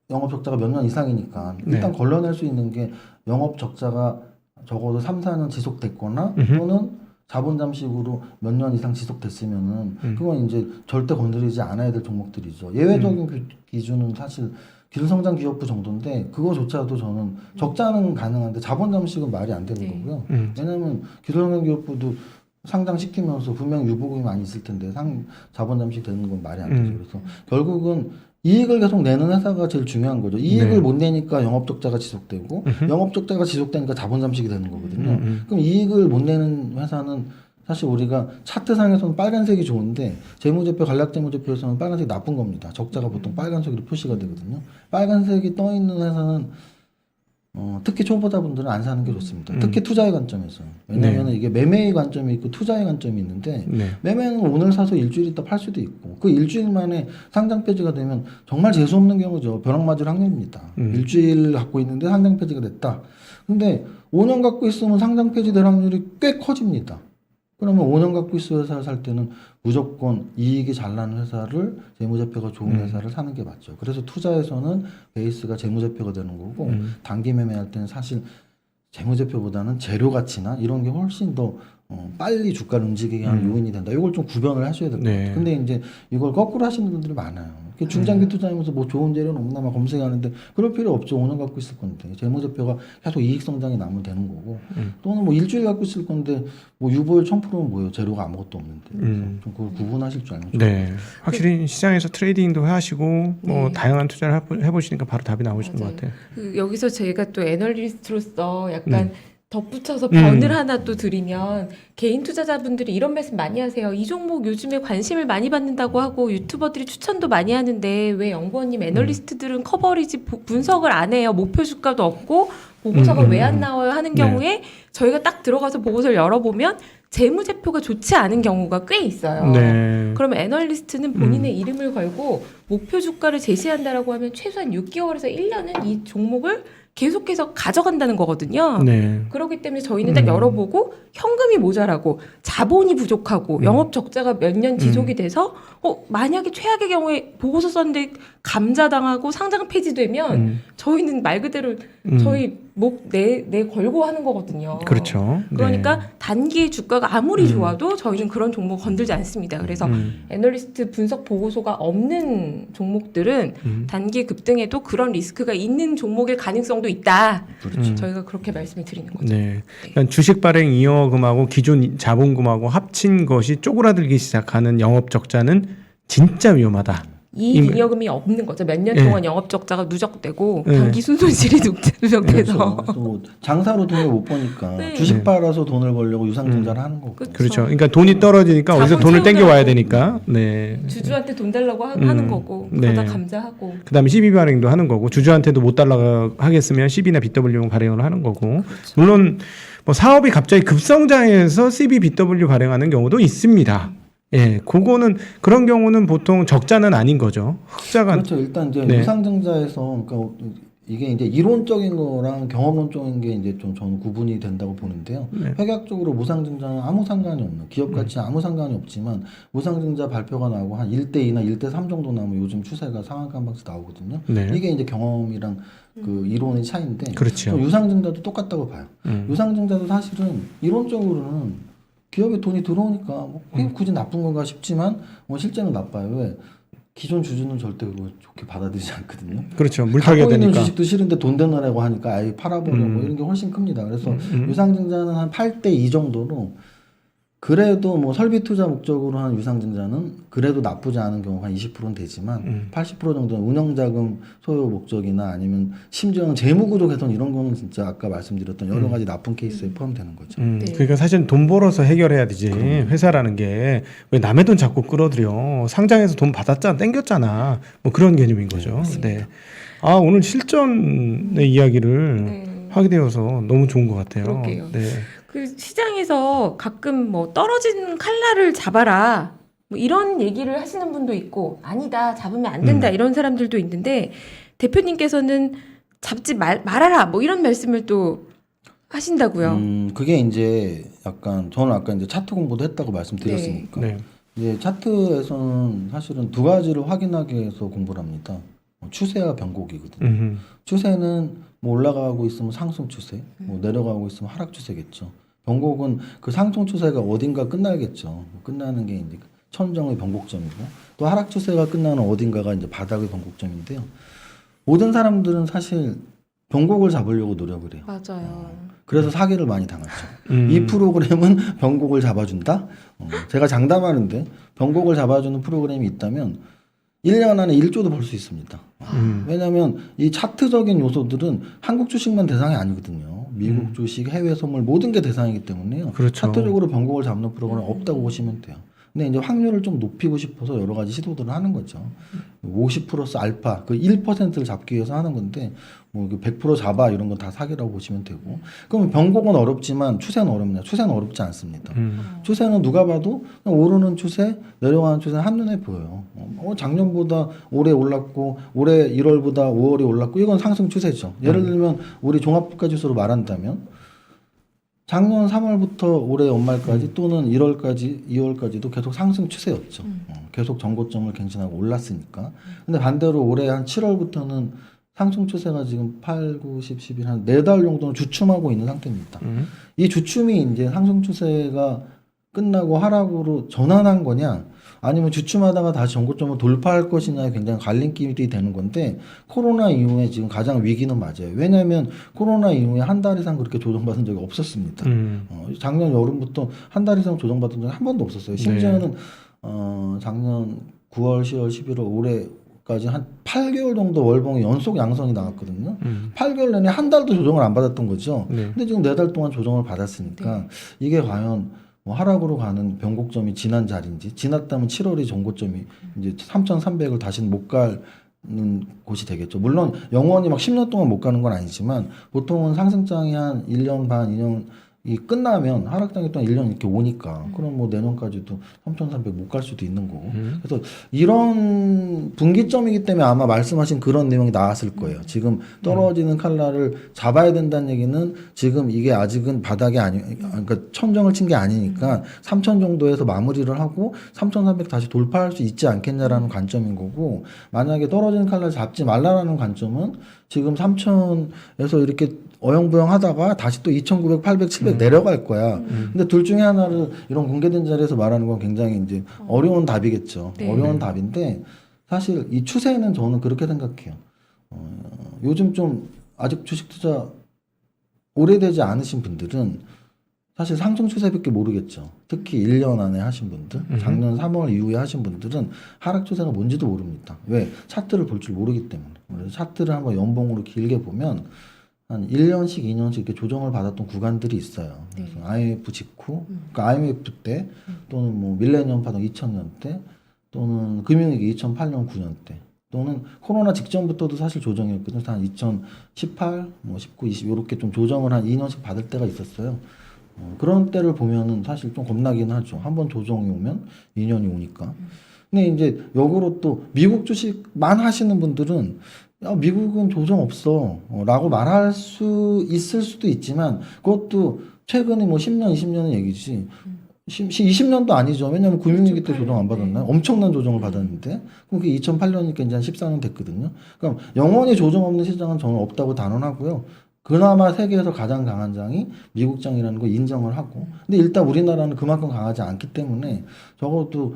영업 적자가 몇 년 이상이니까 일단 걸러낼 수 있는 게 영업 적자가 적어도 3, 4년 지속됐거나 또는 자본 잠식으로 몇 년 이상 지속됐으면은 그건 이제 절대 건드리지 않아야 될 종목들이죠. 예외적인 기준은 사실 기술성장 기업부 정도인데 그거조차도 저는 적자는 가능한데 자본 잠식은 말이 안 되는 거고요. 왜냐하면 기술성장 기업부도 상장시키면서 분명 유보금이 많이 있을 텐데 자본 잠식 되는 건 말이 안 되죠. 그래서 결국은 이익을 계속 내는 회사가 제일 중요한 거죠. 이익을 못 내니까 영업 적자가 지속되고 영업 적자가 지속되니까 자본 잠식이 되는 거거든요. 그럼 이익을 못 내는 회사는 사실 우리가 차트상에서는 빨간색이 좋은데 재무제표 간략재무제표에서는 빨간색이 나쁜 겁니다. 적자가 보통 빨간색으로 표시가 되거든요. 빨간색이 떠 있는 회사는 특히 초보자분들은 안 사는 게 좋습니다. 특히 투자의 관점에서. 왜냐하면 이게 매매의 관점이 있고 투자의 관점이 있는데 매매는 오늘 사서 일주일 있다 팔 수도 있고 그 일주일 만에 상장 폐지가 되면 정말 재수 없는 경우죠. 벼락 맞을 확률입니다. 일주일 갖고 있는데 상장 폐지가 됐다. 근데 5년 갖고 있으면 상장 폐지될 확률이 꽤 커집니다. 그러면 5년 갖고 있어 회사를 살 때는 무조건 이익이 잘 나는 회사를 재무제표가 좋은 회사를 사는 게 맞죠. 그래서 투자에서는 베이스가 재무제표가 되는 거고 단기 매매할 때는 사실 재무제표보다는 재료 가치나 이런 게 훨씬 더 빨리 주가를 움직이게 하는 요인이 된다. 이걸 좀 구별을 하셔야 될 것 같아요. 근데 이제 이걸 거꾸로 하시는 분들이 많아요. 중장기 투자하면서 뭐 좋은 재료는 없나 막 검색하는데 그럴 필요 없죠. 5년 갖고 있을 건데 재무제표가 계속 이익 성장이 나면 되는 거고 또는 뭐 일주일 갖고 있을 건데 뭐 유보율 1000%는 뭐예요? 재료가 아무것도 없는데 그래서 좀 그걸 구분하실 줄 알면 좋을 것 같아요. 확실히 시장에서 트레이딩도 하시고 뭐 다양한 투자를 해보시니까 바로 답이 나오시는 것 같아요. 여기서 저희가 또 애널리스트로서 약간 덧붙여서 변을 하나 또 드리면 개인 투자자분들이 이런 말씀 많이 하세요. 이 종목 요즘에 관심을 많이 받는다고 하고 유튜버들이 추천도 많이 하는데 왜 연구원님 애널리스트들은 커버리지 분석을 안 해요. 목표 주가도 없고 보고서가 왜 안 나와요 하는 경우에 저희가 딱 들어가서 보고서를 열어보면 재무제표가 좋지 않은 경우가 꽤 있어요. 그러면 애널리스트는 본인의 이름을 걸고 목표 주가를 제시한다라고 하면 최소한 6개월에서 1년은 이 종목을 계속해서 가져간다는 거거든요. 그렇기 때문에 저희는 딱 열어보고 현금이 모자라고 자본이 부족하고 영업 적자가 몇 년 지속이 돼서 만약에 최악의 경우에 보고서 썼는데 감자당하고 상장 폐지되면 저희는 말 그대로 저희 목 내 걸고 하는 거거든요. 그렇죠. 그러니까 단기의 주가가 아무리 좋아도 저희는 그런 종목 건들지 않습니다. 그래서 애널리스트 분석 보고서가 없는 종목들은 단기 급등에도 그런 리스크가 있는 종목일 가능성도 있다. 저희가 그렇게 말씀을 드리는 거죠. 그러니까 주식 발행 잉여금하고 기존 자본금하고 합친 것이 쪼그라들기 시작하는 영업 적자는 진짜 위험하다. 이익 잉여금이 없는 거죠. 몇 년 동안 영업 적자가 누적되고 단기 순손실이 누적돼서 그렇죠. 장사로 돈을 못 버니까 주식 팔아서 돈을 벌려고 유상증자를 하는 거고. 그렇죠. 그러니까 돈이 떨어지니까 어디서 돈을 땡겨 와야 되니까. 주주한테 돈 달라고 하는 거고 그러다 감자하고. 그다음에 CB 발행도 하는 거고 주주한테도 못 달라고 하겠으면 CB나 BW 발행을 하는 거고. 물론 뭐 사업이 갑자기 급성장해서 CB, BW 발행하는 경우도 있습니다. 그거는 그런 경우는 보통 적자는 아닌 거죠. 흑자가 그렇죠. 일단 이제 유상증자에서 그러니까 이게 이제 이론적인 거랑 경험론적인 게 이제 좀 저는 구분이 된다고 보는데요. 회계학적으로 무상증자는 아무 상관이 없는 기업 가치 아무 상관이 없지만 무상증자 발표가 나오고 한 1대2나 1대3 정도 나오면 요즘 추세가 상한가 한 방씩 나오거든요. 이게 이제 경험이랑 그 이론의 차이인데 그렇죠. 유상증자도 똑같다고 봐요. 유상증자도 사실은 이론적으로는 기업에 돈이 들어오니까 뭐 굳이 나쁜 건가 싶지만 실제는 나빠요. 왜? 기존 주주는 절대 그거 좋게 받아들이지 않거든요. 그렇죠. 물타기가 갖고 있는 되니까. 주식도 싫은데 돈 되느라고 하니까 아예 팔아버리고 이런 게 훨씬 큽니다. 그래서 유상증자는 한 8대2 정도로 그래도 뭐 설비 투자 목적으로 하는 유상증자는 그래도 나쁘지 않은 경우가 한 20%는 되지만 80% 정도는 운영자금 소요 목적이나 아니면 심지어는 재무구조 개선 이런 거는 진짜 아까 말씀드렸던 여러 가지 나쁜 케이스에 포함되는 거죠. 네. 그러니까 사실 돈 벌어서 해결해야 되지. 회사라는 게 왜 남의 돈 자꾸 끌어들여. 상장해서 돈 받았잖아, 땡겼잖아. 뭐 그런 개념인 거죠. 네. 아, 오늘 실전의 이야기를 네. 하게 되어서 너무 좋은 것 같아요. 그러게요. 네. 그 시장에서 가끔 뭐 떨어진 칼날을 잡아라 뭐 이런 얘기를 하시는 분도 있고 아니다 잡으면 안 된다 이런 사람들도 있는데 대표님께서는 잡지 말아라 뭐 이런 말씀을 또 하신다고요. 그게 이제 약간 저는 아까 이제 차트 공부도 했다고 말씀드렸으니까 네. 이제 차트에서는 사실은 두 가지를 확인하기 위해서 공부를 합니다. 추세와 변곡이거든요. 추세는 뭐 올라가고 있으면 상승 추세, 뭐 내려가고 있으면 하락 추세겠죠. 변곡은 그 상승 추세가 어딘가 끝나겠죠. 끝나는 게 이제 천정의 변곡점이고 또 하락 추세가 끝나는 어딘가가 이제 바닥의 변곡점인데요. 모든 사람들은 사실 변곡을 잡으려고 노력을 해요. 맞아요. 그래서 사기를 많이 당하죠. 이 프로그램은 변곡을 잡아준다? 제가 장담하는데 변곡을 잡아주는 프로그램이 있다면 1년 안에 1조도 벌 수 있습니다. 왜냐하면 이 차트적인 요소들은 한국 주식만 대상이 아니거든요. 미국 주식, 해외 선물 모든 게 대상이기 때문에요. 그렇죠. 차트적으로 변곡을 잡는 프로그램은 없다고 보시면 돼요. 근데 이제 확률을 좀 높이고 싶어서 여러 가지 시도들을 하는 거죠. 50 플러스 알파 그 1%를 잡기 위해서 하는 건데 뭐 100% 잡아 이런 건 다 사기라고 보시면 되고. 그러면 변곡은 어렵지만 추세는 어렵냐? 추세는 어렵지 않습니다. 추세는 누가 봐도 그냥 오르는 추세, 내려가는 추세는 한눈에 보여요. 작년보다 올해 올랐고 올해 1월보다 5월이 올랐고 이건 상승 추세죠. 예를 들면 우리 종합국가지수로 말한다면 작년 3월부터 올해 연말까지 또는 1월까지, 2월까지도 계속 상승 추세였죠. 계속 전고점을 갱신하고 올랐으니까. 근데 반대로 올해 한 7월부터는 상승 추세가 지금 8, 9, 10, 11, 한 4달 정도는 주춤하고 있는 상태입니다. 이 주춤이 이제 상승 추세가 끝나고 하락으로 전환한 거냐, 아니면 주춤하다가 다시 전고점을 돌파할 것이냐에 굉장히 갈림길이 되는 건데, 코로나 이후에 지금 가장 위기는 맞아요. 왜냐하면 코로나 이후에 한 달 이상 그렇게 조정받은 적이 없었습니다. 작년 여름부터 한 달 이상 조정받은 적이 한 번도 없었어요. 심지어는 작년 9월, 10월, 11월 올해까지 한 8개월 정도 월봉이 연속 양선이 나왔거든요. 8개월 내내 한 달도 조정을 안 받았던 거죠. 근데 지금 4달 동안 조정을 받았으니까 이게 과연 뭐 하락으로 가는 변곡점이 지난 자리인지, 지났다면 7월이 전고점이 이제 3,300을 다시는 못 가는 곳이 되겠죠. 물론 영원히 막 10년 동안 못 가는 건 아니지만 보통은 상승장이 한 1년 반, 2년이 끝나면 하락장이 또 1년 이렇게 오니까 그럼 뭐 내년까지도 3,300 못 갈 수도 있는 거고. 그래서 이런 분기점이기 때문에 아마 말씀하신 그런 내용이 나왔을 거예요. 지금 떨어지는 칼날을 잡아야 된다는 얘기는 지금 이게 아직은 바닥이 그러니까 천정을 친 게 아니니까 3,000 정도에서 마무리를 하고 3,300 다시 돌파할 수 있지 않겠냐라는 관점인 거고, 만약에 떨어지는 칼날을 잡지 말라라는 관점은 지금 3,000에서 이렇게 어영부영 하다가 다시 또 2,900, 800, 700 내려갈 거야. 근데 둘 중에 하나를 이런 공개된 자리에서 말하는 건 굉장히 이제 어려운 답이겠죠. 네. 어려운 답인데 사실 이 추세는 저는 그렇게 생각해요. 요즘 좀 아직 주식 투자 오래되지 않으신 분들은 사실 상승 추세밖에 모르겠죠. 특히 1년 안에 하신 분들, 작년 3월 이후에 하신 분들은 하락 추세가 뭔지도 모릅니다. 왜? 차트를 볼 줄 모르기 때문에. 그래서 차트를 한번 연봉으로 길게 보면 한 1년씩, 2년씩 이렇게 조정을 받았던 구간들이 있어요. 그래서 IMF 직후, 그러니까 IMF 때, 또는 뭐 밀레니엄 파동 2000년 때, 또는 금융위기 2008년, 9년 때, 또는 코로나 직전부터도 사실 조정이었거든요. 한 2018, 뭐 19, 20 이렇게 좀 조정을 한 2년씩 받을 때가 있었어요. 그런 때를 보면은 사실 좀 겁나긴 하죠. 한번 조정이 오면 2년이 오니까. 근데 이제 역으로 또 미국 주식만 하시는 분들은 야, 미국은 조정 없어 라고 말할 수 있을 수도 있지만 그것도 최근에 뭐 10년, 20년의 얘기지 20년도 아니죠. 왜냐하면 금융위기 때 조정 안 받았나요? 엄청난 조정을 받았는데 그럼 그게 2008년이니까 이제 한 14년 됐거든요. 그럼 영원히 조정 없는 시장은 저는 없다고 단언하고요. 그나마 세계에서 가장 강한 장이 미국 장이라는 거 인정을 하고, 근데 일단 우리나라는 그만큼 강하지 않기 때문에 적어도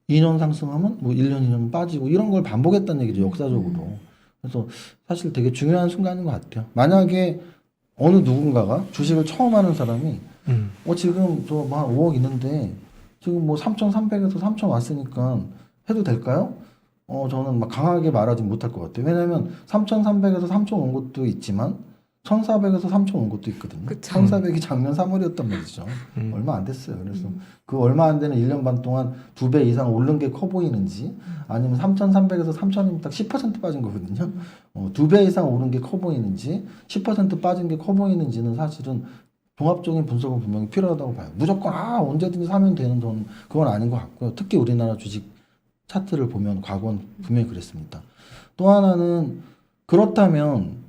2년 상승하면 뭐 1년, 2년 빠지고 이런 걸 반복했다는 얘기죠. 역사적으로. 그래서 사실 되게 중요한 순간인 것 같아요. 만약에 어느 누군가가 주식을 처음 하는 사람이 지금 저 한 5억 있는데 지금 뭐 3,300에서 3,000 왔으니까 해도 될까요? 저는 막 강하게 말하지 못할 것 같아요. 왜냐면 3,300에서 3,000 온 것도 있지만 1,400에서 3,000 온 것도 있거든요. 그쵸. 1,400이 작년 3월이었단 말이죠. 얼마 안 됐어요. 그래서 그 얼마 안 되는 1년 반 동안 2배 이상 오른 게 커 보이는지 아니면 3,300에서 3,000이면 딱 10% 빠진 거거든요. 2배 이상 오른 게 커 보이는지 10% 빠진 게 커 보이는지는 사실은 종합적인 분석은 분명히 필요하다고 봐요. 무조건 언제든지 사면 되는 돈 그건 아닌 것 같고요. 특히 우리나라 주식 차트를 보면 과거는 분명히 그랬습니다. 또 하나는 그렇다면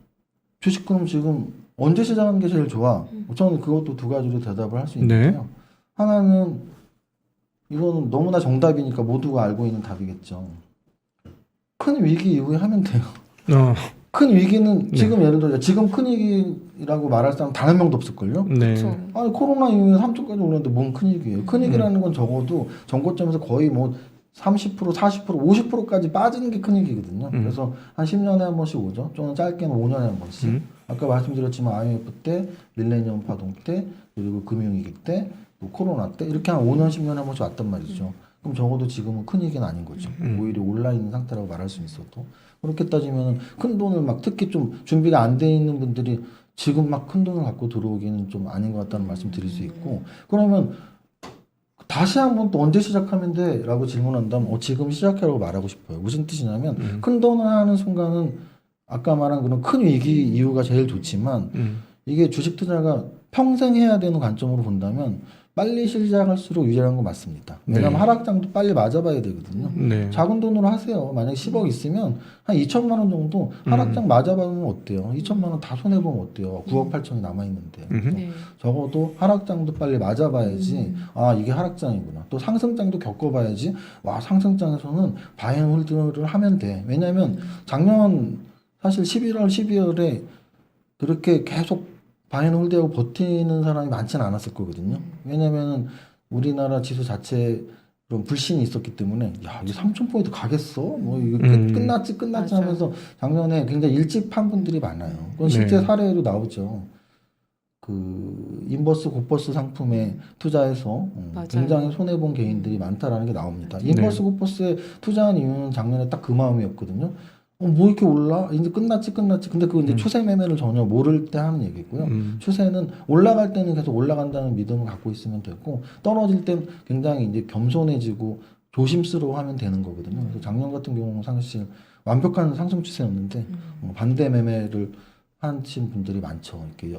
주식 그럼 지금 언제 시작하는 게 제일 좋아? 저는 그것도 두 가지로 대답을 할 수 있는데요. 네. 하나는 이거는 너무나 정답이니까 모두가 알고 있는 답이겠죠. 큰 위기 이후에 하면 돼요. 큰 위기는 지금 예를 들어 지금 큰 위기라고 말할 사람 단 한 명도 없을걸요? 네. 그쵸. 아니 코로나 이후에 3초까지 올랐는데 뭔 큰 위기예요? 큰 위기라는 건 적어도 전고점에서 거의 뭐 30%, 40%, 50%까지 빠지는 게 큰 위기거든요. 그래서 한 10년에 한 번씩 오죠. 좀 짧게는 5년에 한 번씩. 아까 말씀드렸지만 IMF 때, 밀레니엄 파동 때, 그리고 금융위기 때, 또 코로나 때 이렇게 한 5년, 10년에 한 번씩 왔단 말이죠. 그럼 적어도 지금은 큰 위기는 아닌 거죠. 오히려 올라 있는 상태라고 말할 수 있어도. 그렇게 따지면 큰 돈을 막 특히 좀 준비가 안 돼 있는 분들이 지금 막 큰 돈을 갖고 들어오기는 좀 아닌 것 같다는 말씀 드릴 수 있고 그러면 다시 한번 또 언제 시작하면 돼? 라고 질문한다면 지금 시작하라고 말하고 싶어요. 무슨 뜻이냐면 큰 돈을 하는 순간은 아까 말한 그런 큰 위기 이유가 제일 좋지만 이게 주식 투자가 평생 해야 되는 관점으로 본다면 빨리 시작할수록 유리한 거 맞습니다. 왜냐하면 네. 하락장도 빨리 맞아봐야 되거든요. 네. 작은 돈으로 하세요. 만약에 10억 있으면 한 2천만 원 정도 하락장 맞아보면 어때요? 2천만 원 다 손해보면 어때요? 9억 8천이 남아있는데. 네. 적어도 하락장도 빨리 맞아봐야지 이게 하락장이구나. 또 상승장도 겪어봐야지 상승장에서는 바이앤홀드를 하면 돼. 왜냐하면 작년 사실 11월 12월에 그렇게 계속 바이앤홀드하고 버티는 사람이 많지는 않았을 거거든요. 왜냐면은 우리나라 지수 자체에 그런 불신이 있었기 때문에 이게 3,000포인트 가겠어? 뭐 이거 끝났지 맞아요. 하면서 작년에 굉장히 일찍 판 분들이 많아요. 그건 실제 네. 사례로 나오죠. 그 인버스 고버스 상품에 투자해서 맞아요. 굉장히 손해 본 개인들이 많다라는 게 나옵니다. 인버스 고버스에 투자한 이유는 작년에 딱 그 마음이었거든요. 뭐 이렇게 올라? 이제 끝났지. 근데 그거 이제 추세 매매를 전혀 모를 때 하는 얘기고요. 추세는 올라갈 때는 계속 올라간다는 믿음을 갖고 있으면 되고, 떨어질 땐 굉장히 이제 겸손해지고 조심스러워하면 되는 거거든요. 그래서 작년 같은 경우는 사실 완벽한 상승 추세였는데, 반대 매매를 하신 분들이 많죠. 이렇게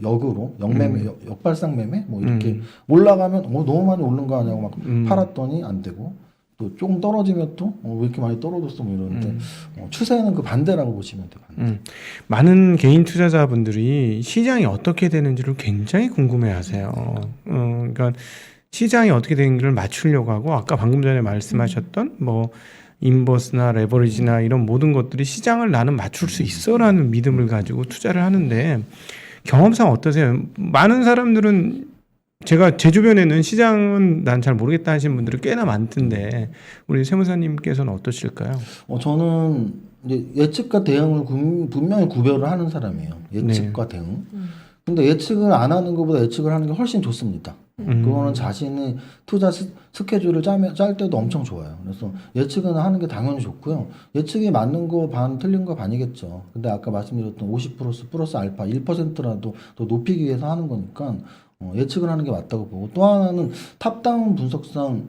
역으로, 역매매, 역발상 매매? 뭐 이렇게 올라가면, 너무 많이 오른 거 아니냐고 막 팔았더니 안 되고, 또 조금 떨어지면 또 왜 이렇게 많이 떨어졌어 뭐 이러는데 추세는 그 반대라고 보시면 돼요. 많은 개인 투자자분들이 시장이 어떻게 되는지를 굉장히 궁금해하세요. 그러니까 시장이 어떻게 되는지를 맞추려고 하고 아까 방금 전에 말씀하셨던 뭐 인버스나 레버리지나 이런 모든 것들이 시장을 나는 맞출 수 있어라는 믿음을 가지고 투자를 하는데 경험상 어떠세요? 많은 사람들은 제가 제 주변에는 시장은 난 잘 모르겠다 하시는 분들이 꽤나 많던데 우리 세무사님께서는 어떠실까요? 저는 이제 예측과 대응을 분명히 구별을 하는 사람이에요. 예측과 대응. 근데 예측을 안 하는 것보다 예측을 하는 게 훨씬 좋습니다. 그거는 자신의 투자 스케줄을 짤 때도 엄청 좋아요. 그래서 예측은 하는 게 당연히 좋고요. 예측이 맞는 거 반, 틀린 거 반이겠죠. 근데 아까 말씀드렸던 50% 플러스 알파 1%라도 더 높이기 위해서 하는 거니까 예측을 하는 게 맞다고 보고 또 하나는 탑다운 분석상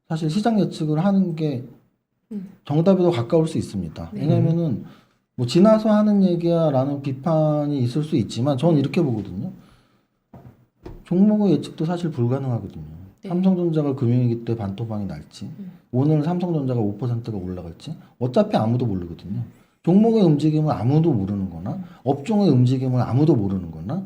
사실 시장 예측을 하는 게 정답에 더 가까울 수 있습니다. 왜냐면은 뭐 지나서 하는 얘기야라는 비판이 있을 수 있지만 저는 이렇게 보거든요. 종목의 예측도 사실 불가능하거든요. 네. 삼성전자가 금융위기 때 반토막이 날지 오늘 삼성전자가 5%가 올라갈지 어차피 아무도 모르거든요. 종목의 움직임을 아무도 모르는 거나 업종의 움직임을 아무도 모르는 거나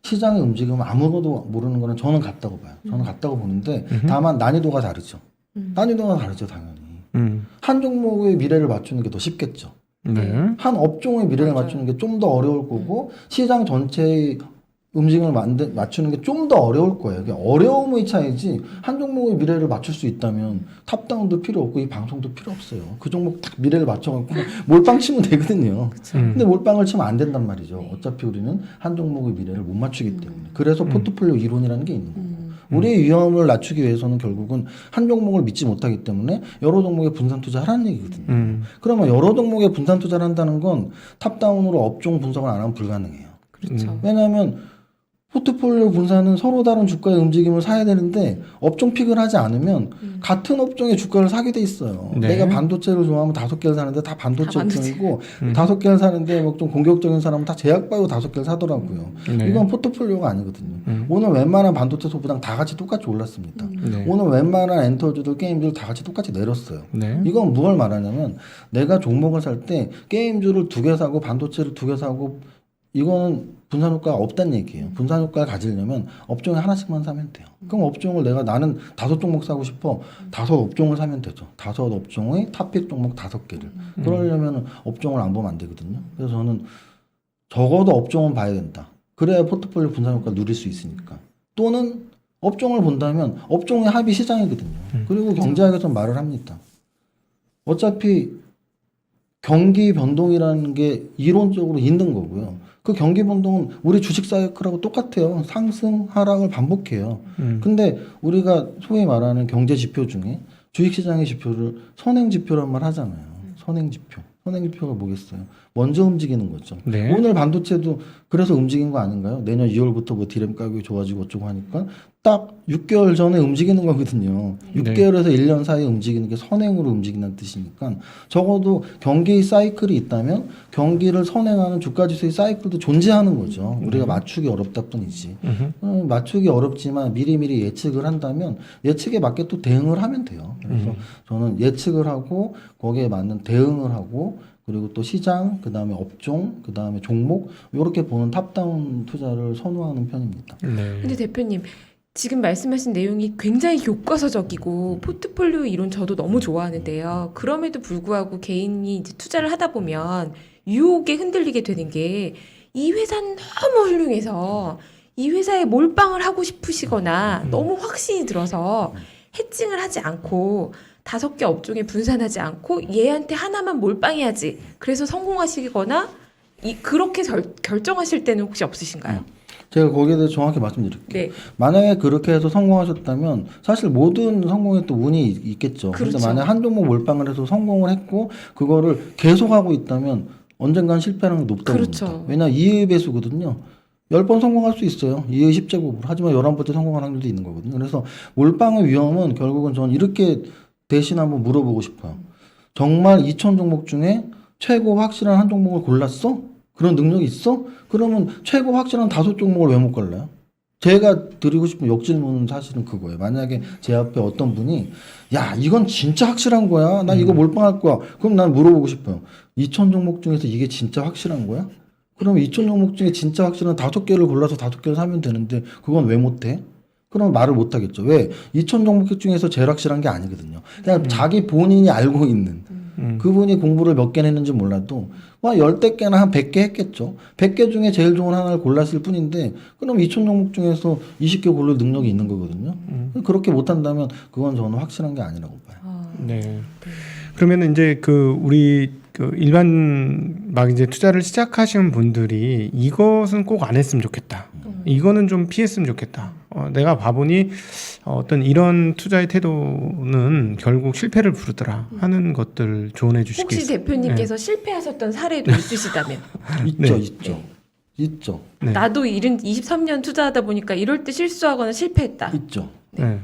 시장의 움직임을 아무도 모르는 거는 저는 같다고 봐요. 저는 같다고 보는데 다만 난이도가 다르죠. 난이도가 다르죠 당연히. 한 종목의 미래를 맞추는 게 더 쉽겠죠. 네. 한 업종의 미래를 맞아요. 맞추는 게 좀 더 어려울 거고 시장 전체의 움직임을 맞추는 게 좀 더 어려울 거예요. 그게 어려움의 차이지 한 종목의 미래를 맞출 수 있다면 탑다운도 필요 없고 이 방송도 필요 없어요. 그 종목 딱 미래를 맞춰갖고 몰빵 치면 되거든요. 근데 몰빵을 치면 안 된단 말이죠. 어차피 우리는 한 종목의 미래를 못 맞추기 때문에. 그래서 포트폴리오 이론이라는 게 있는 거고. 우리의 위험을 낮추기 위해서는 결국은 한 종목을 믿지 못하기 때문에 여러 종목에 분산 투자하라는 얘기거든요. 그러면 여러 종목에 분산 투자를 한다는 건 탑다운으로 업종 분석을 안 하면 불가능해요. 그렇죠. 왜냐하면 포트폴리오 분산은 서로 다른 주가의 움직임을 사야 되는데 업종 픽을 하지 않으면 같은 업종의 주가를 사게 돼 있어요. 네. 내가 반도체를 좋아하면 5개를 사는데 다 반도체 업종이고 5개를 사는데 뭐 좀 공격적인 사람은 다 제약바이오 5개를 사더라고요. 네. 이건 포트폴리오가 아니거든요. 오늘 웬만한 반도체 소부장 다 같이 똑같이 올랐습니다. 네. 오늘 웬만한 엔터주들 게임주들 다 같이 똑같이 내렸어요. 네. 이건 무엇을 말하냐면 내가 종목을 살 때 게임주를 2개 사고 반도체를 2개 사고 이거는 분산 효과가 없다는 얘기예요. 분산 효과를 가지려면 업종에 하나씩만 사면 돼요. 그럼 업종을 나는 5종목 사고 싶어. 5업종을 사면 되죠. 5업종의 탑픽 종목 5개를. 그러려면 업종을 안 보면 안 되거든요. 그래서 저는 적어도 업종은 봐야 된다. 그래야 포트폴리오 분산 효과를 누릴 수 있으니까. 또는 업종을 본다면 업종의 합이 시장이거든요. 그리고 경제학에서 말을 합니다. 어차피 경기 변동이라는 게 이론적으로 있는 거고요. 그 경기 변동은 우리 주식 사이클하고 똑같아요. 상승, 하락을 반복해요. 근데 우리가 소위 말하는 경제 지표 중에 주식시장의 지표를 선행지표란 말 하잖아요. 선행지표. 선행지표가 뭐겠어요? 먼저 움직이는 거죠. 네. 오늘 반도체도 그래서 움직인 거 아닌가요? 내년 2월부터 뭐 디램 가격이 좋아지고 어쩌고 하니까 딱 6개월 전에 움직이는 거거든요. 6개월에서 1년 사이에 움직이는 게 선행으로 움직이는 뜻이니까 적어도 경기 사이클이 있다면 경기를 선행하는 주가지수의 사이클도 존재하는 거죠. 우리가 맞추기 어렵다 뿐이지. 맞추기 어렵지만 미리미리 예측을 한다면 예측에 맞게 또 대응을 하면 돼요. 그래서 저는 예측을 하고 거기에 맞는 대응을 하고 그리고 또 시장, 그 다음에 업종, 그 다음에 종목 이렇게 보는 탑다운 투자를 선호하는 편입니다. 네. 근데 대표님 지금 말씀하신 내용이 굉장히 교과서적이고 포트폴리오 이론 저도 너무 좋아하는데요. 그럼에도 불구하고 개인이 이제 투자를 하다 보면 유혹에 흔들리게 되는 게 이 회사는 너무 훌륭해서 이 회사에 몰빵을 하고 싶으시거나 너무 확신이 들어서 해칭을 하지 않고 5개 업종에 분산하지 않고 얘한테 하나만 몰빵해야지. 그래서 성공하시거나 그렇게 결정하실 때는 혹시 없으신가요? 제가 거기에 대해서 정확히 말씀드릴게요. 네. 만약에 그렇게 해서 성공하셨다면 사실 모든 성공에 또 운이 있겠죠. 그렇죠. 근데 만약 한 종목 몰빵을 해서 성공을 했고 그거를 계속하고 있다면 언젠간 실패하는 게 높다고 그렇죠. 봅니다. 왜냐하면 이의 배수거든요. 10번 성공할 수 있어요. 2의 10제곱으로. 하지만 11번째 성공할 확률도 있는 거거든요. 그래서 몰빵의 위험은 결국은 저는 이렇게 대신 한번 물어보고 싶어요. 정말 2,000 종목 중에 최고 확실한 한 종목을 골랐어? 그런 능력이 있어? 그러면 최고 확실한 5종목을 왜 못 골라요? 제가 드리고 싶은 역질문은 사실은 그거예요. 만약에 제 앞에 어떤 분이 야 이건 진짜 확실한 거야. 나 이거 몰빵할 거야. 그럼 난 물어보고 싶어요. 2,000 종목 중에서 이게 진짜 확실한 거야? 그러면 2,000 종목 중에 진짜 확실한 5개를 골라서 5개를 사면 되는데 그건 왜 못해? 그럼 말을 못 하겠죠. 왜? 2,000 종목 중에서 제일 확실한 게 아니거든요. 그냥 자기 본인이 알고 있는 그분이 공부를 몇 개나 했는지 몰라도 뭐 10대 개나 한 100개 했겠죠. 100개 중에 제일 좋은 하나를 골랐을 뿐인데 그럼 2,000 종목 중에서 20개 고를 능력이 있는 거거든요. 그렇게 못한다면 그건 저는 확실한 게 아니라고 봐요. 네. 그러면 이제 우리 일반 막 이제 투자를 시작하시는 분들이 이것은 꼭 안 했으면 좋겠다. 이거는 좀 피했으면 좋겠다. 내가 봐보니 어떤 이런 투자의 태도는 결국 실패를 부르더라 하는 것들 조언해 주실 게 혹시 있어요? 대표님께서 실패하셨던 사례도 있으시다면 있죠, 네. 있죠. 있죠. 네. 나도 23년 투자하다 보니까 이럴 때 실수하거나 실패했다. 있죠. 네.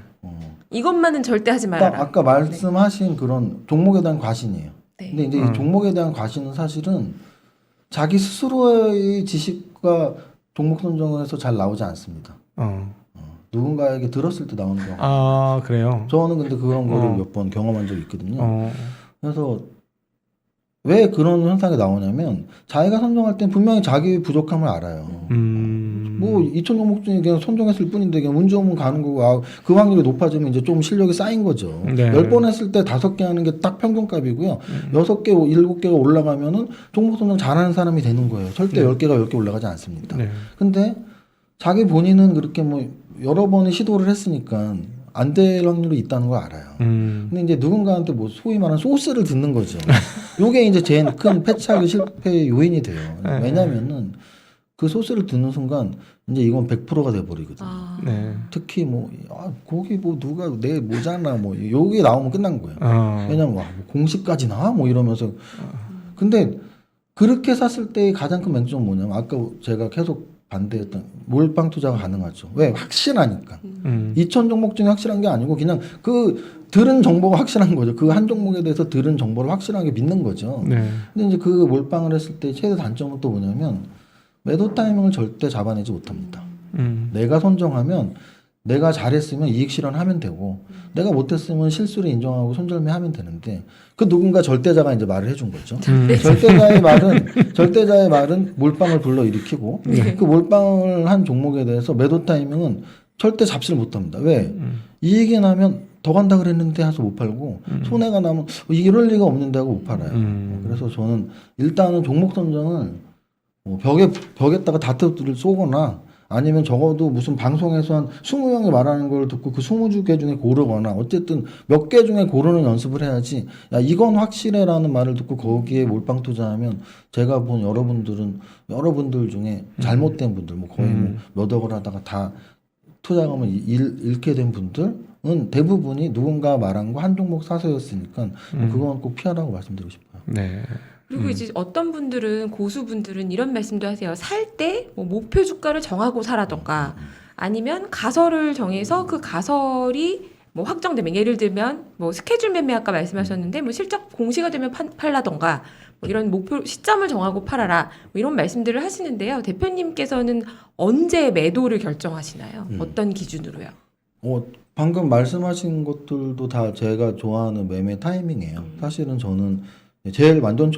이것만은 절대 하지 말아라. 아까 말씀하신 그런 종목에 대한 과신이에요. 네. 근데 이제 이 종목에 대한 과신은 사실은 자기 스스로의 지식과 종목 선정을 해서 잘 나오지 않습니다. 누군가에게 들었을 때 나오는 경우. 아 그래요. 저는 근데 그런 거를 몇 번 경험한 적이 있거든요. 그래서 왜 그런 현상이 나오냐면 자기가 선정할 땐 분명히 자기 부족함을 알아요. 뭐 2,000 종목 중에 그냥 선정했을 뿐인데 그냥 운 좋으면 가는 거고 그 확률이 높아지면 이제 좀 실력이 쌓인 거죠. 네. 10번 했을 때 5개 하는 게 딱 평균값이고요. 6개, 7개가 올라가면은 종목 선정 잘하는 사람이 되는 거예요. 절대 네. 10개가 10개 올라가지 않습니다. 네. 근데 자기 본인은 그렇게 뭐 여러 번의 시도를 했으니까 안 될 확률이 있다는 걸 알아요. 근데 이제 누군가한테 뭐 소위 말하는 소스를 듣는 거죠. 요게 이제 제일 큰 패착의 실패의 요인이 돼요. 왜냐면은 그 소스를 듣는 순간 이제 이건 100%가 돼버리거든요. 아. 네. 특히 뭐 거기 뭐 누가 내 모자나 뭐 요게 나오면 끝난 거예요. 왜냐면 와, 뭐 공식까지 나와 뭐 이러면서. 근데 그렇게 샀을 때의 가장 큰 맹점은 뭐냐면 아까 제가 계속 반대했던 몰빵 투자가 가능하죠. 왜? 확실하니까. 2천 종목 중에 확실한 게 아니고 그냥 그 들은 정보가 확실한 거죠. 그 한 종목에 대해서 들은 정보를 확실하게 믿는 거죠. 네. 근데 이제 그 몰빵을 했을 때 최대 단점은 또 뭐냐면 매도 타이밍을 절대 잡아내지 못합니다. 내가 선정하면 내가 잘했으면 이익 실현하면 되고 내가 못했으면 실수를 인정하고 손절매하면 되는데 그 누군가 절대자가 이제 말을 해준 거죠. 절대자의 말은 몰빵을 불러일으키고 그 몰빵을 한 종목에 대해서 매도 타이밍은 절대 잡지를 못합니다. 왜? 이익이 나면 더 간다 그랬는데 해서 못 팔고 손해가 나면 이럴 리가 없는데 하고 못 팔아요. 그래서 저는 일단은 종목 선정을 뭐 벽에다가 다트를 쏘거나 아니면 적어도 무슨 방송에서 한 20명이 말하는 걸 듣고 그 20개 중에 고르거나 어쨌든 몇 개 중에 고르는 연습을 해야지 야 이건 확실해라는 말을 듣고 거기에 몰빵 투자하면 제가 본 여러분들 중에 잘못된 분들 뭐 거의 뭐 몇 억을 하다가 다 투자금을 잃게 된 분들은 대부분이 누군가 말한 거 한 종목 사서였으니까 그건 꼭 피하라고 말씀드리고 싶어요. 네. 그리고 이제 어떤 분들은 고수분들은 이런 말씀도 하세요. 살 때 뭐 목표 주가를 정하고 사라던가 아니면 가설을 정해서 그 가설이 뭐 확정되면 예를 들면 뭐 스케줄 매매 아까 말씀하셨는데 뭐 실적 공시가 되면 팔라던가 뭐 이런 목표 시점을 정하고 팔아라 뭐 이런 말씀들을 하시는데요. 대표님께서는 언제 매도를 결정하시나요? 어떤 기준으로요? 방금 말씀하신 것들도 다 제가 좋아하는 매매 타이밍이에요. 사실은 저는 제일 완전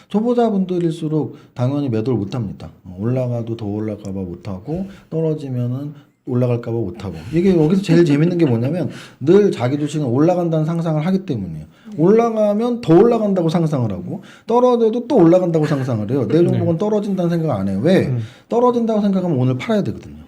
초보자분들일수록 당연히 매도를 못합니다. 올라가도 더 올라갈까 봐 못하고 떨어지면은 올라갈까 봐 못하고 이게 여기서 제일 재밌는 게 뭐냐면 늘 자기 주식은 올라간다는 상상을 하기 때문이에요. 올라가면 더 올라간다고 상상을 하고 떨어져도 또 올라간다고 상상을 해요. 내 종목은 떨어진다는 생각 안 해요. 왜? 떨어진다고 생각하면 오늘 팔아야 되거든요.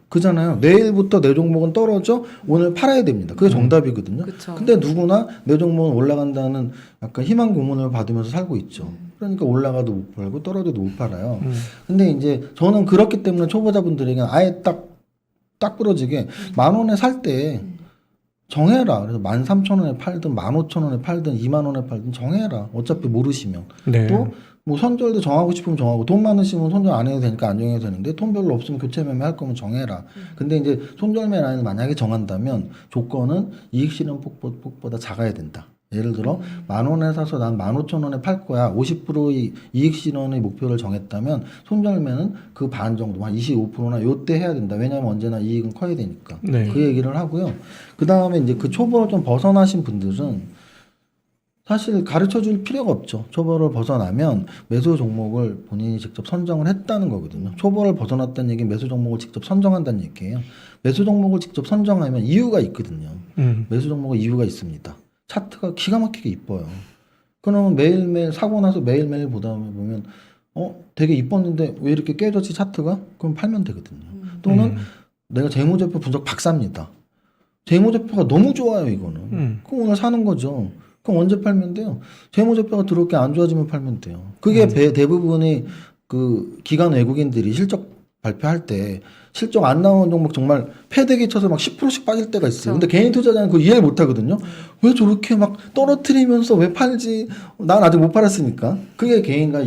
그잖아요. 내일부터 내 종목은 떨어져 오늘 팔아야 됩니다. 그게 정답이거든요. 그쵸. 근데 누구나 내 종목은 올라간다는 약간 희망 고문을 받으면서 살고 있죠. 그러니까 올라가도 못 팔고 떨어져도 못 팔아요. 근데 이제 저는 그렇기 때문에 초보자분들에게 아예 딱 부러지게 10,000원에 살 때 정해라. 그래서 13,000원에 팔든 15,000원에 팔든 20,000원에 팔든 정해라. 어차피 모르시면. 네. 또 뭐 손절도 정하고 싶으면 정하고 돈 많으시면 손절 안 해도 되니까 안 정해도 되는데 돈 별로 없으면 교체 매매 할 거면 정해라. 근데 이제 손절 매매를 만약에 정한다면 조건은 이익 실현 폭보다 작아야 된다. 예를 들어 10,000원에 사서 난 15,000원에 팔 거야. 50%의 이익 실현의 목표를 정했다면 손절매는 그 반 정도 한 25%나 요때 해야 된다. 왜냐하면 언제나 이익은 커야 되니까. 네. 그 얘기를 하고요. 그 다음에 이제 그 초보를 좀 벗어나신 분들은 사실 가르쳐 줄 필요가 없죠. 초보를 벗어나면 매수 종목을 본인이 직접 선정을 했다는 거거든요. 초보를 벗어났다는 얘기는 매수 종목을 직접 선정한다는 얘기예요. 매수 종목을 직접 선정하면 이유가 있거든요. 매수 종목은 이유가 있습니다. 차트가 기가 막히게 이뻐요. 그러면 매일매일 사고 나서 매일매일 보다 보면 되게 이뻤는데 왜 이렇게 깨졌지 차트가? 그럼 팔면 되거든요. 또는 내가 재무제표 분석 박사입니다. 재무제표가 너무 좋아요 이거는. 그럼 오늘 사는 거죠. 그럼 언제 팔면 돼요? 재무제표가 그렇게 안 좋아지면 팔면 돼요. 그게 대부분의 그 기관 외국인들이 실적 발표할 때 실적 안 나오는 종목 정말 패대기 쳐서 막 10%씩 빠질 때가 있어요. 근데 개인 투자자는 그거 이해를 못 하거든요. 왜 저렇게 막 떨어뜨리면서 왜 팔지? 난 아직 못 팔았으니까. 그게 개인과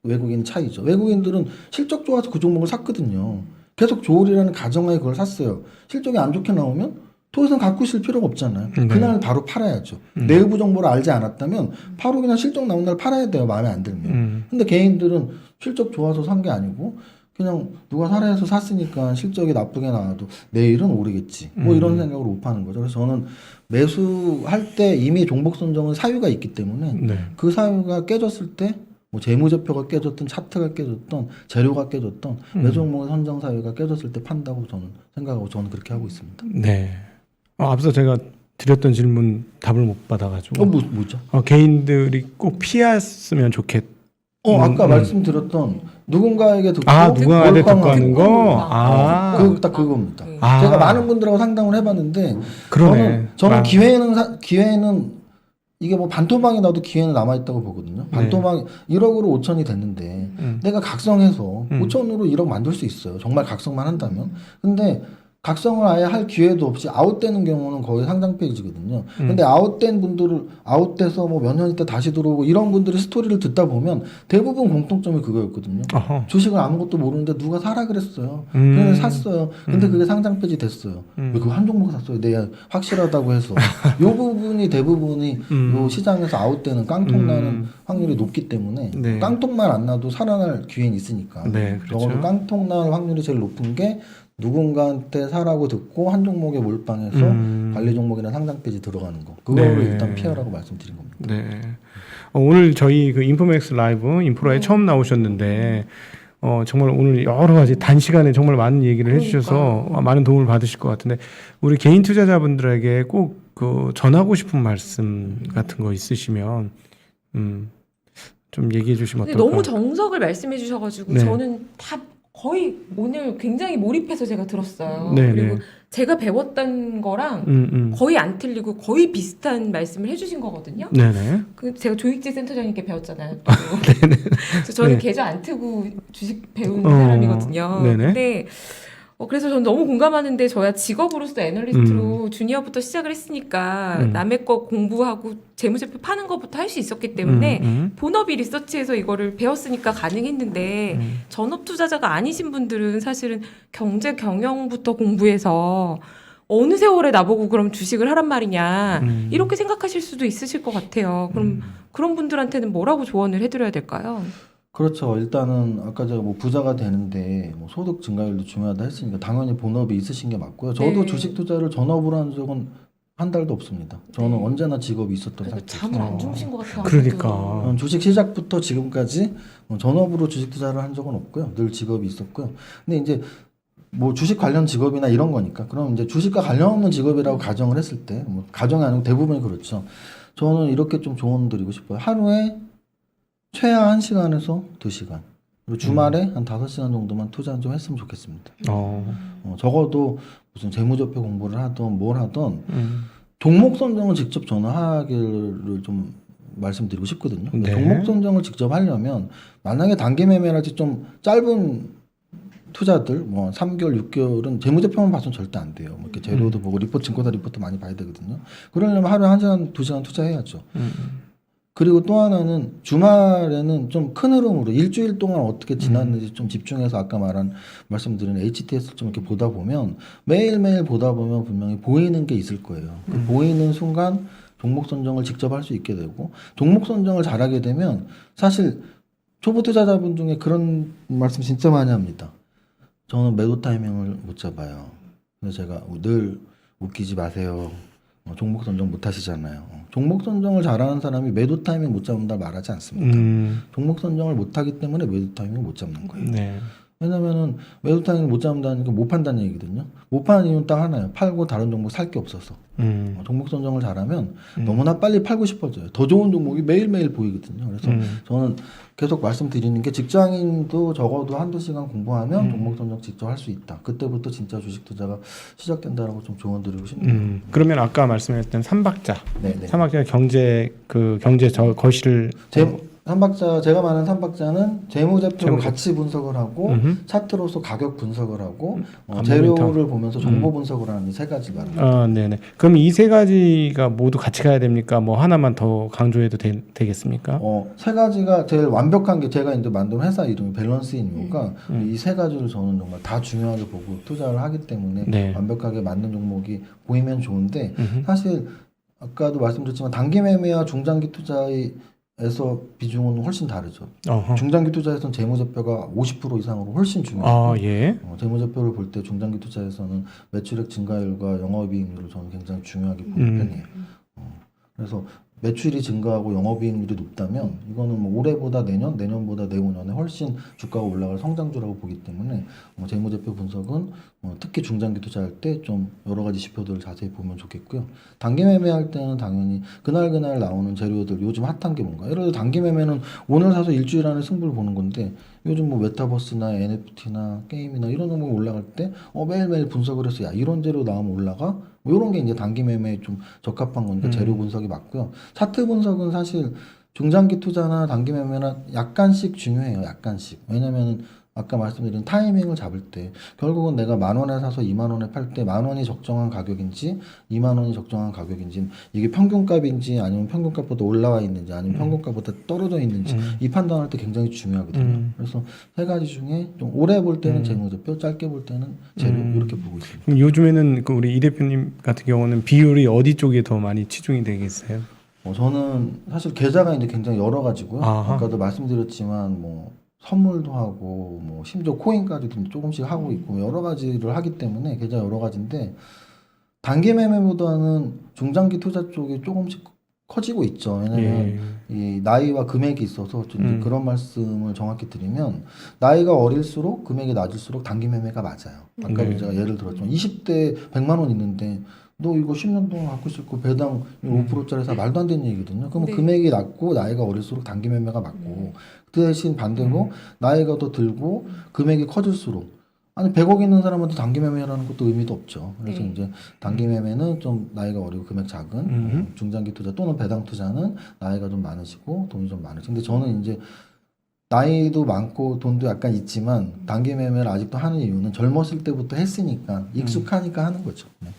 외국인 차이죠. 외국인들은 실적 좋아서 그 종목을 샀거든요. 계속 좋으리라는 가정하에 그걸 샀어요. 실적이 안 좋게 나오면 더 이상 갖고 있을 필요가 없잖아요. 그날 바로 팔아야죠. 내부 정보를 알지 않았다면 바로 그냥 실적 나온 날 팔아야 돼요. 마음에 안 들면. 근데 개인들은 실적 좋아서 산 게 아니고 그냥 누가 사라 해서 샀으니까 실적이 나쁘게 나와도 내일은 오르겠지. 뭐 이런 생각으로 못 파는 거죠. 그래서 저는 매수할 때 이미 종목 선정은 사유가 있기 때문에 그 사유가 깨졌을 때 뭐 재무제표가 깨졌든 차트가 깨졌든 재료가 깨졌든 매수 종목의 선정 사유가 깨졌을 때 판다고 저는 생각하고 저는 그렇게 하고 있습니다. 네. 앞서 제가 드렸던 질문 답을 못 받아가지고. 뭐죠? 개인들이 꼭 피했으면 좋겠. 아까 말씀드렸던 누군가에게 듣고 누군가한테 듣고 하는 거? 몰빵. 딱 그겁니다. 네. 제가 많은 분들하고 상담을 해봤는데 그러네. 저는 기회는 이게 뭐 반토막이 나도 기회는 남아있다고 보거든요. 반토막 1억으로 5천이 됐는데 내가 각성해서 5천으로 1억 만들 수 있어요. 정말 각성만 한다면. 근데 각성을 아예 할 기회도 없이 아웃되는 경우는 거의 상장 페이지거든요. 근데 아웃된 분들을 아웃돼서 뭐 몇 년 있다 다시 들어오고 이런 분들의 스토리를 듣다 보면 대부분 공통점이 그거였거든요. 어허. 주식을 아무것도 모르는데 누가 사라 그랬어요. 그래서 샀어요. 근데 그게 상장 페이지 됐어요. 왜 그거 한 종목 샀어요? 내가 확실하다고 해서. 요 부분이 대부분이 요 시장에서 아웃되는 깡통나는 확률이 높기 때문에 네. 깡통만 안 나도 살아날 기회는 있으니까. 네, 그렇죠. 적어도 깡통날 확률이 제일 높은 게 누군가한테 사라고 듣고 한 종목에 몰빵해서 관리 종목이나 상장 페이지 들어가는 거. 그거를 네. 일단 피하라고 말씀드린 겁니다. 네. 오늘 저희 그 인포맥스 라이브 인프라에 처음 나오셨는데 정말 오늘 여러 가지 단시간에 정말 많은 얘기를 해주셔서 많은 도움을 받으실 것 같은데 우리 개인 투자자분들에게 꼭 그 전하고 싶은 말씀 같은 거 있으시면 좀 얘기해 주시면 근데 어떨까요? 너무 정석을 말씀해 주셔가지고 네. 저는 다 거의 오늘 굉장히 몰입해서 제가 들었어요. 네, 그리고 네. 제가 배웠던 거랑 거의 안 틀리고 거의 비슷한 말씀을 해주신 거거든요. 네네. 제가 조익재 센터장님께 배웠잖아요. 또. 그래서 저는 네. 계좌 안 트고 주식 배운 어, 사람이거든요. 네네. 근데 그래서 저는 너무 공감하는데 저야 직업으로서 애널리스트로 주니어부터 시작을 했으니까 남의 거 공부하고 재무제표 파는 것부터 할 수 있었기 때문에 본업이 리서치에서 이거를 배웠으니까 가능했는데 전업 투자자가 아니신 분들은 사실은 경제 경영부터 공부해서 어느 세월에 나보고 그럼 주식을 하란 말이냐 이렇게 생각하실 수도 있으실 것 같아요. 그럼 그런 분들한테는 뭐라고 조언을 해드려야 될까요? 그렇죠. 일단은 아까 제가 뭐 부자가 되는데 뭐 소득 증가율도 중요하다 했으니까 당연히 본업이 있으신 게 맞고요. 저도 네. 주식 투자를 전업으로 한 적은 한 달도 없습니다. 저는 네. 언제나 직업이 있었던 그래도 상태죠. 잠을 안 주무신 것 같아요. 그러니까. 저는 주식 시작부터 지금까지 전업으로 주식 투자를 한 적은 없고요. 늘 직업이 있었고요. 근데 이제 뭐 주식 관련 직업이나 이런 거니까 그럼 이제 주식과 관련 없는 직업이라고 가정을 했을 때 뭐 가정이 아니고 대부분이 그렇죠. 저는 이렇게 좀 조언 드리고 싶어요. 하루에 최하 1시간에서 2시간. 그리고 주말에 한 5시간 정도만 투자 좀 했으면 좋겠습니다. 적어도 무슨 재무제표 공부를 하던 뭘 하던 종목 선정을 직접 저는 하기를 좀 말씀드리고 싶거든요. 네. 종목 선정을 직접 하려면 만약에 단기 매매랄지 좀 짧은 투자들 뭐 3개월, 6개월은 재무제표만 봐서는 절대 안 돼요. 뭐 이렇게 재료도 보고 리포트, 증권사 리포트 많이 봐야 되거든요. 그러려면 하루에 1시간, 2시간 투자해야죠. 그리고 또 하나는 주말에는 좀 큰 흐름으로 일주일 동안 어떻게 지났는지 좀 집중해서 아까 말씀드린 HTS를 좀 이렇게 보다 보면 매일매일 보다 보면 분명히 보이는 게 있을 거예요. 그 보이는 순간 종목 선정을 직접 할 수 있게 되고 종목 선정을 잘하게 되면 사실 초보 투자자분 중에 그런 말씀 진짜 많이 합니다. 저는 매도 타이밍을 못 잡아요. 근데 제가 늘 웃기지 마세요. 종목 선정 못 하시잖아요. 종목 선정을 잘하는 사람이 매도 타이밍 못 잡는다 말하지 않습니다. 종목 선정을 못 하기 때문에 매도 타이밍 못 잡는 거예요. 네. 왜냐면은 매도 타이밍 못 잡는다는 게 못 판다는 얘기거든요. 못 파는 이유는 딱 하나예요. 팔고 다른 종목 살 게 없어서. 종목 선정을 잘하면 너무나 빨리 팔고 싶어져요. 더 좋은 종목이 매일매일 보이거든요. 그래서 저는 계속 말씀드리는 게 직장인도 적어도 한두 시간 공부하면 종목 선정 직접 할 수 있다. 그때부터 진짜 주식 투자가 시작된다라고 좀 조언 드리고 싶네요. 그러면 아까 말씀했던 삼박자. 네네. 삼박자 경제 저 거실을 삼박자 제가 말하는 삼박자는 재무제표로 재무제표. 같이 분석을 하고 차트로서 가격 분석을 하고 모멘텀. 재료를 보면서 정보 분석을 하는 이 세 가지 말합니다. 네네. 그럼 이 세 가지가 모두 같이 가야 됩니까? 뭐 하나만 더 강조해도 되겠습니까? 세 가지가 제일 완벽한 게 제가 이제 만든 회사 이름이 밸런스인 이유가 이 세 가지를 저는 정말 다 중요하게 보고 투자를 하기 때문에 네. 완벽하게 맞는 종목이 보이면 좋은데 사실 아까도 말씀드렸지만 단기 매매와 중장기 투자에서 비중은 훨씬 다르죠. 어허. 중장기 투자에서는 재무제표가 50% 이상으로 훨씬 중요해요. 예. 재무제표를 볼 때 중장기 투자에서는 매출액 증가율과 영업이익률을 저는 굉장히 중요하게 보는 편이에요. 그래서 매출이 증가하고 영업이익률이 높다면 이거는 뭐 올해보다 내년, 내년보다 내후년에 훨씬 주가가 올라갈 성장주라고 보기 때문에 재무제표 분석은 특히 중장기 투자할 때 좀 여러 가지 지표들을 자세히 보면 좋겠고요. 단기 매매할 때는 당연히 그날 나오는 재료들 요즘 핫한 게 뭔가 예를 들어 단기 매매는 오늘 사서 일주일 안에 승부를 보는 건데 요즘 뭐 메타버스나 NFT나 게임이나 이런 종목 올라갈 때 매일매일 분석을 해서 야 이런 재료 나오면 올라가? 뭐 이런 게 이제 단기 매매에 좀 적합한 거니까 재료 분석이 맞고요. 차트 분석은 사실 중장기 투자나 단기 매매나 약간씩 중요해요. 약간씩. 왜냐면은 아까 말씀드린 타이밍을 잡을 때 결국은 내가 10,000원에 사서 20,000원에 팔 때 10,000원이 적정한 가격인지 20,000원이 적정한 가격인지 이게 평균값인지 아니면 평균값보다 올라와 있는지 아니면 평균값보다 떨어져 있는지 이 판단할 때 굉장히 중요하거든요. 그래서 세 가지 중에 좀 오래 볼 때는 재무제표, 짧게 볼 때는 재료 이렇게 보고 있습니다. 그럼 요즘에는 그 우리 이 대표님 같은 경우는 비율이 어디 쪽에 더 많이 치중이 되겠어요? 저는 사실 계좌가 이제 굉장히 여러 가지고요. 아하. 아까도 말씀드렸지만 뭐 선물도 하고 뭐 심지어 코인까지도 조금씩 하고 있고 여러 가지를 하기 때문에 계좌 여러 가지인데 단기 매매보다는 중장기 투자 쪽이 조금씩 커지고 있죠. 왜냐면 이 나이와 금액이 있어서 좀 이제 그런 말씀을 정확히 드리면 나이가 어릴수록 금액이 낮을수록 단기 매매가 맞아요. 아까도 제가 예를 들었지만 20대 100만 원 있는데 너 이거 10년 동안 갖고 있을 거 배당 5%짜리 사 말도 안 되는 얘기거든요. 그러면 네. 금액이 낮고 나이가 어릴수록 단기 매매가 맞고 그 대신 반대로 나이가 더 들고 금액이 커질수록 아니 100억 있는 사람한테 단기 매매라는 것도 의미도 없죠. 그래서 네. 이제 단기 매매는 좀 나이가 어리고 금액 작은 중장기 투자 또는 배당 투자는 나이가 좀 많으시고 돈이 좀 많으시고 근데 저는 이제 나이도 많고 돈도 약간 있지만 단기 매매를 아직도 하는 이유는 젊었을 때부터 했으니까 익숙하니까 하는 거죠. 네.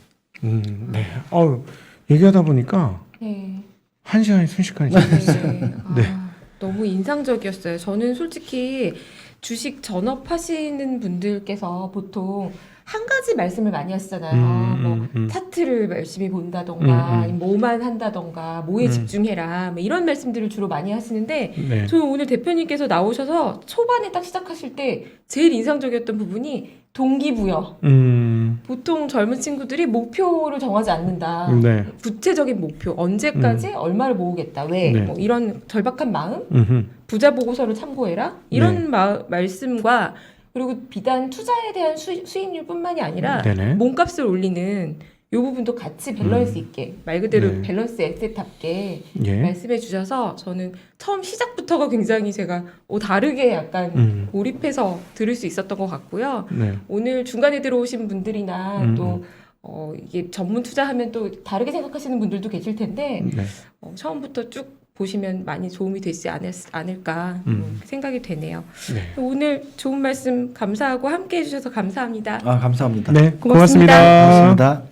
네. 얘기하다 보니까 네. 1시간이 순식간에 지났어요. 네. 네. 너무 인상적이었어요. 저는 솔직히 주식 전업하시는 분들께서 보통 한 가지 말씀을 많이 하시잖아요. 차트를 열심히 본다던가, 아니면 뭐만 한다던가, 뭐에 집중해라, 뭐 이런 말씀들을 주로 많이 하시는데, 네. 저는 오늘 대표님께서 나오셔서 초반에 딱 시작하실 때 제일 인상적이었던 부분이 동기부여. 보통 젊은 친구들이 목표를 정하지 않는다. 네. 구체적인 목표, 언제까지 얼마를 모으겠다. 왜? 네. 뭐 이런 절박한 마음? 부자 보고서를 참고해라. 이런 말씀과 그리고 비단 투자에 대한 수익률뿐만이 아니라 네네. 몸값을 올리는 이 부분도 같이 밸런스 있게 말 그대로 네. 밸런스 에셋답게 예. 말씀해 주셔서 저는 처음 시작부터가 굉장히 제가 다르게 약간 몰입해서 들을 수 있었던 것 같고요. 네. 오늘 중간에 들어오신 분들이나 또 이게 전문 투자하면 또 다르게 생각하시는 분들도 계실 텐데 네. 처음부터 쭉 보시면 많이 도움이 되지 않을까 생각이 되네요. 네. 오늘 좋은 말씀 감사하고 함께 해주셔서 감사합니다. 감사합니다. 네. 고맙습니다. 고맙습니다. 고맙습니다.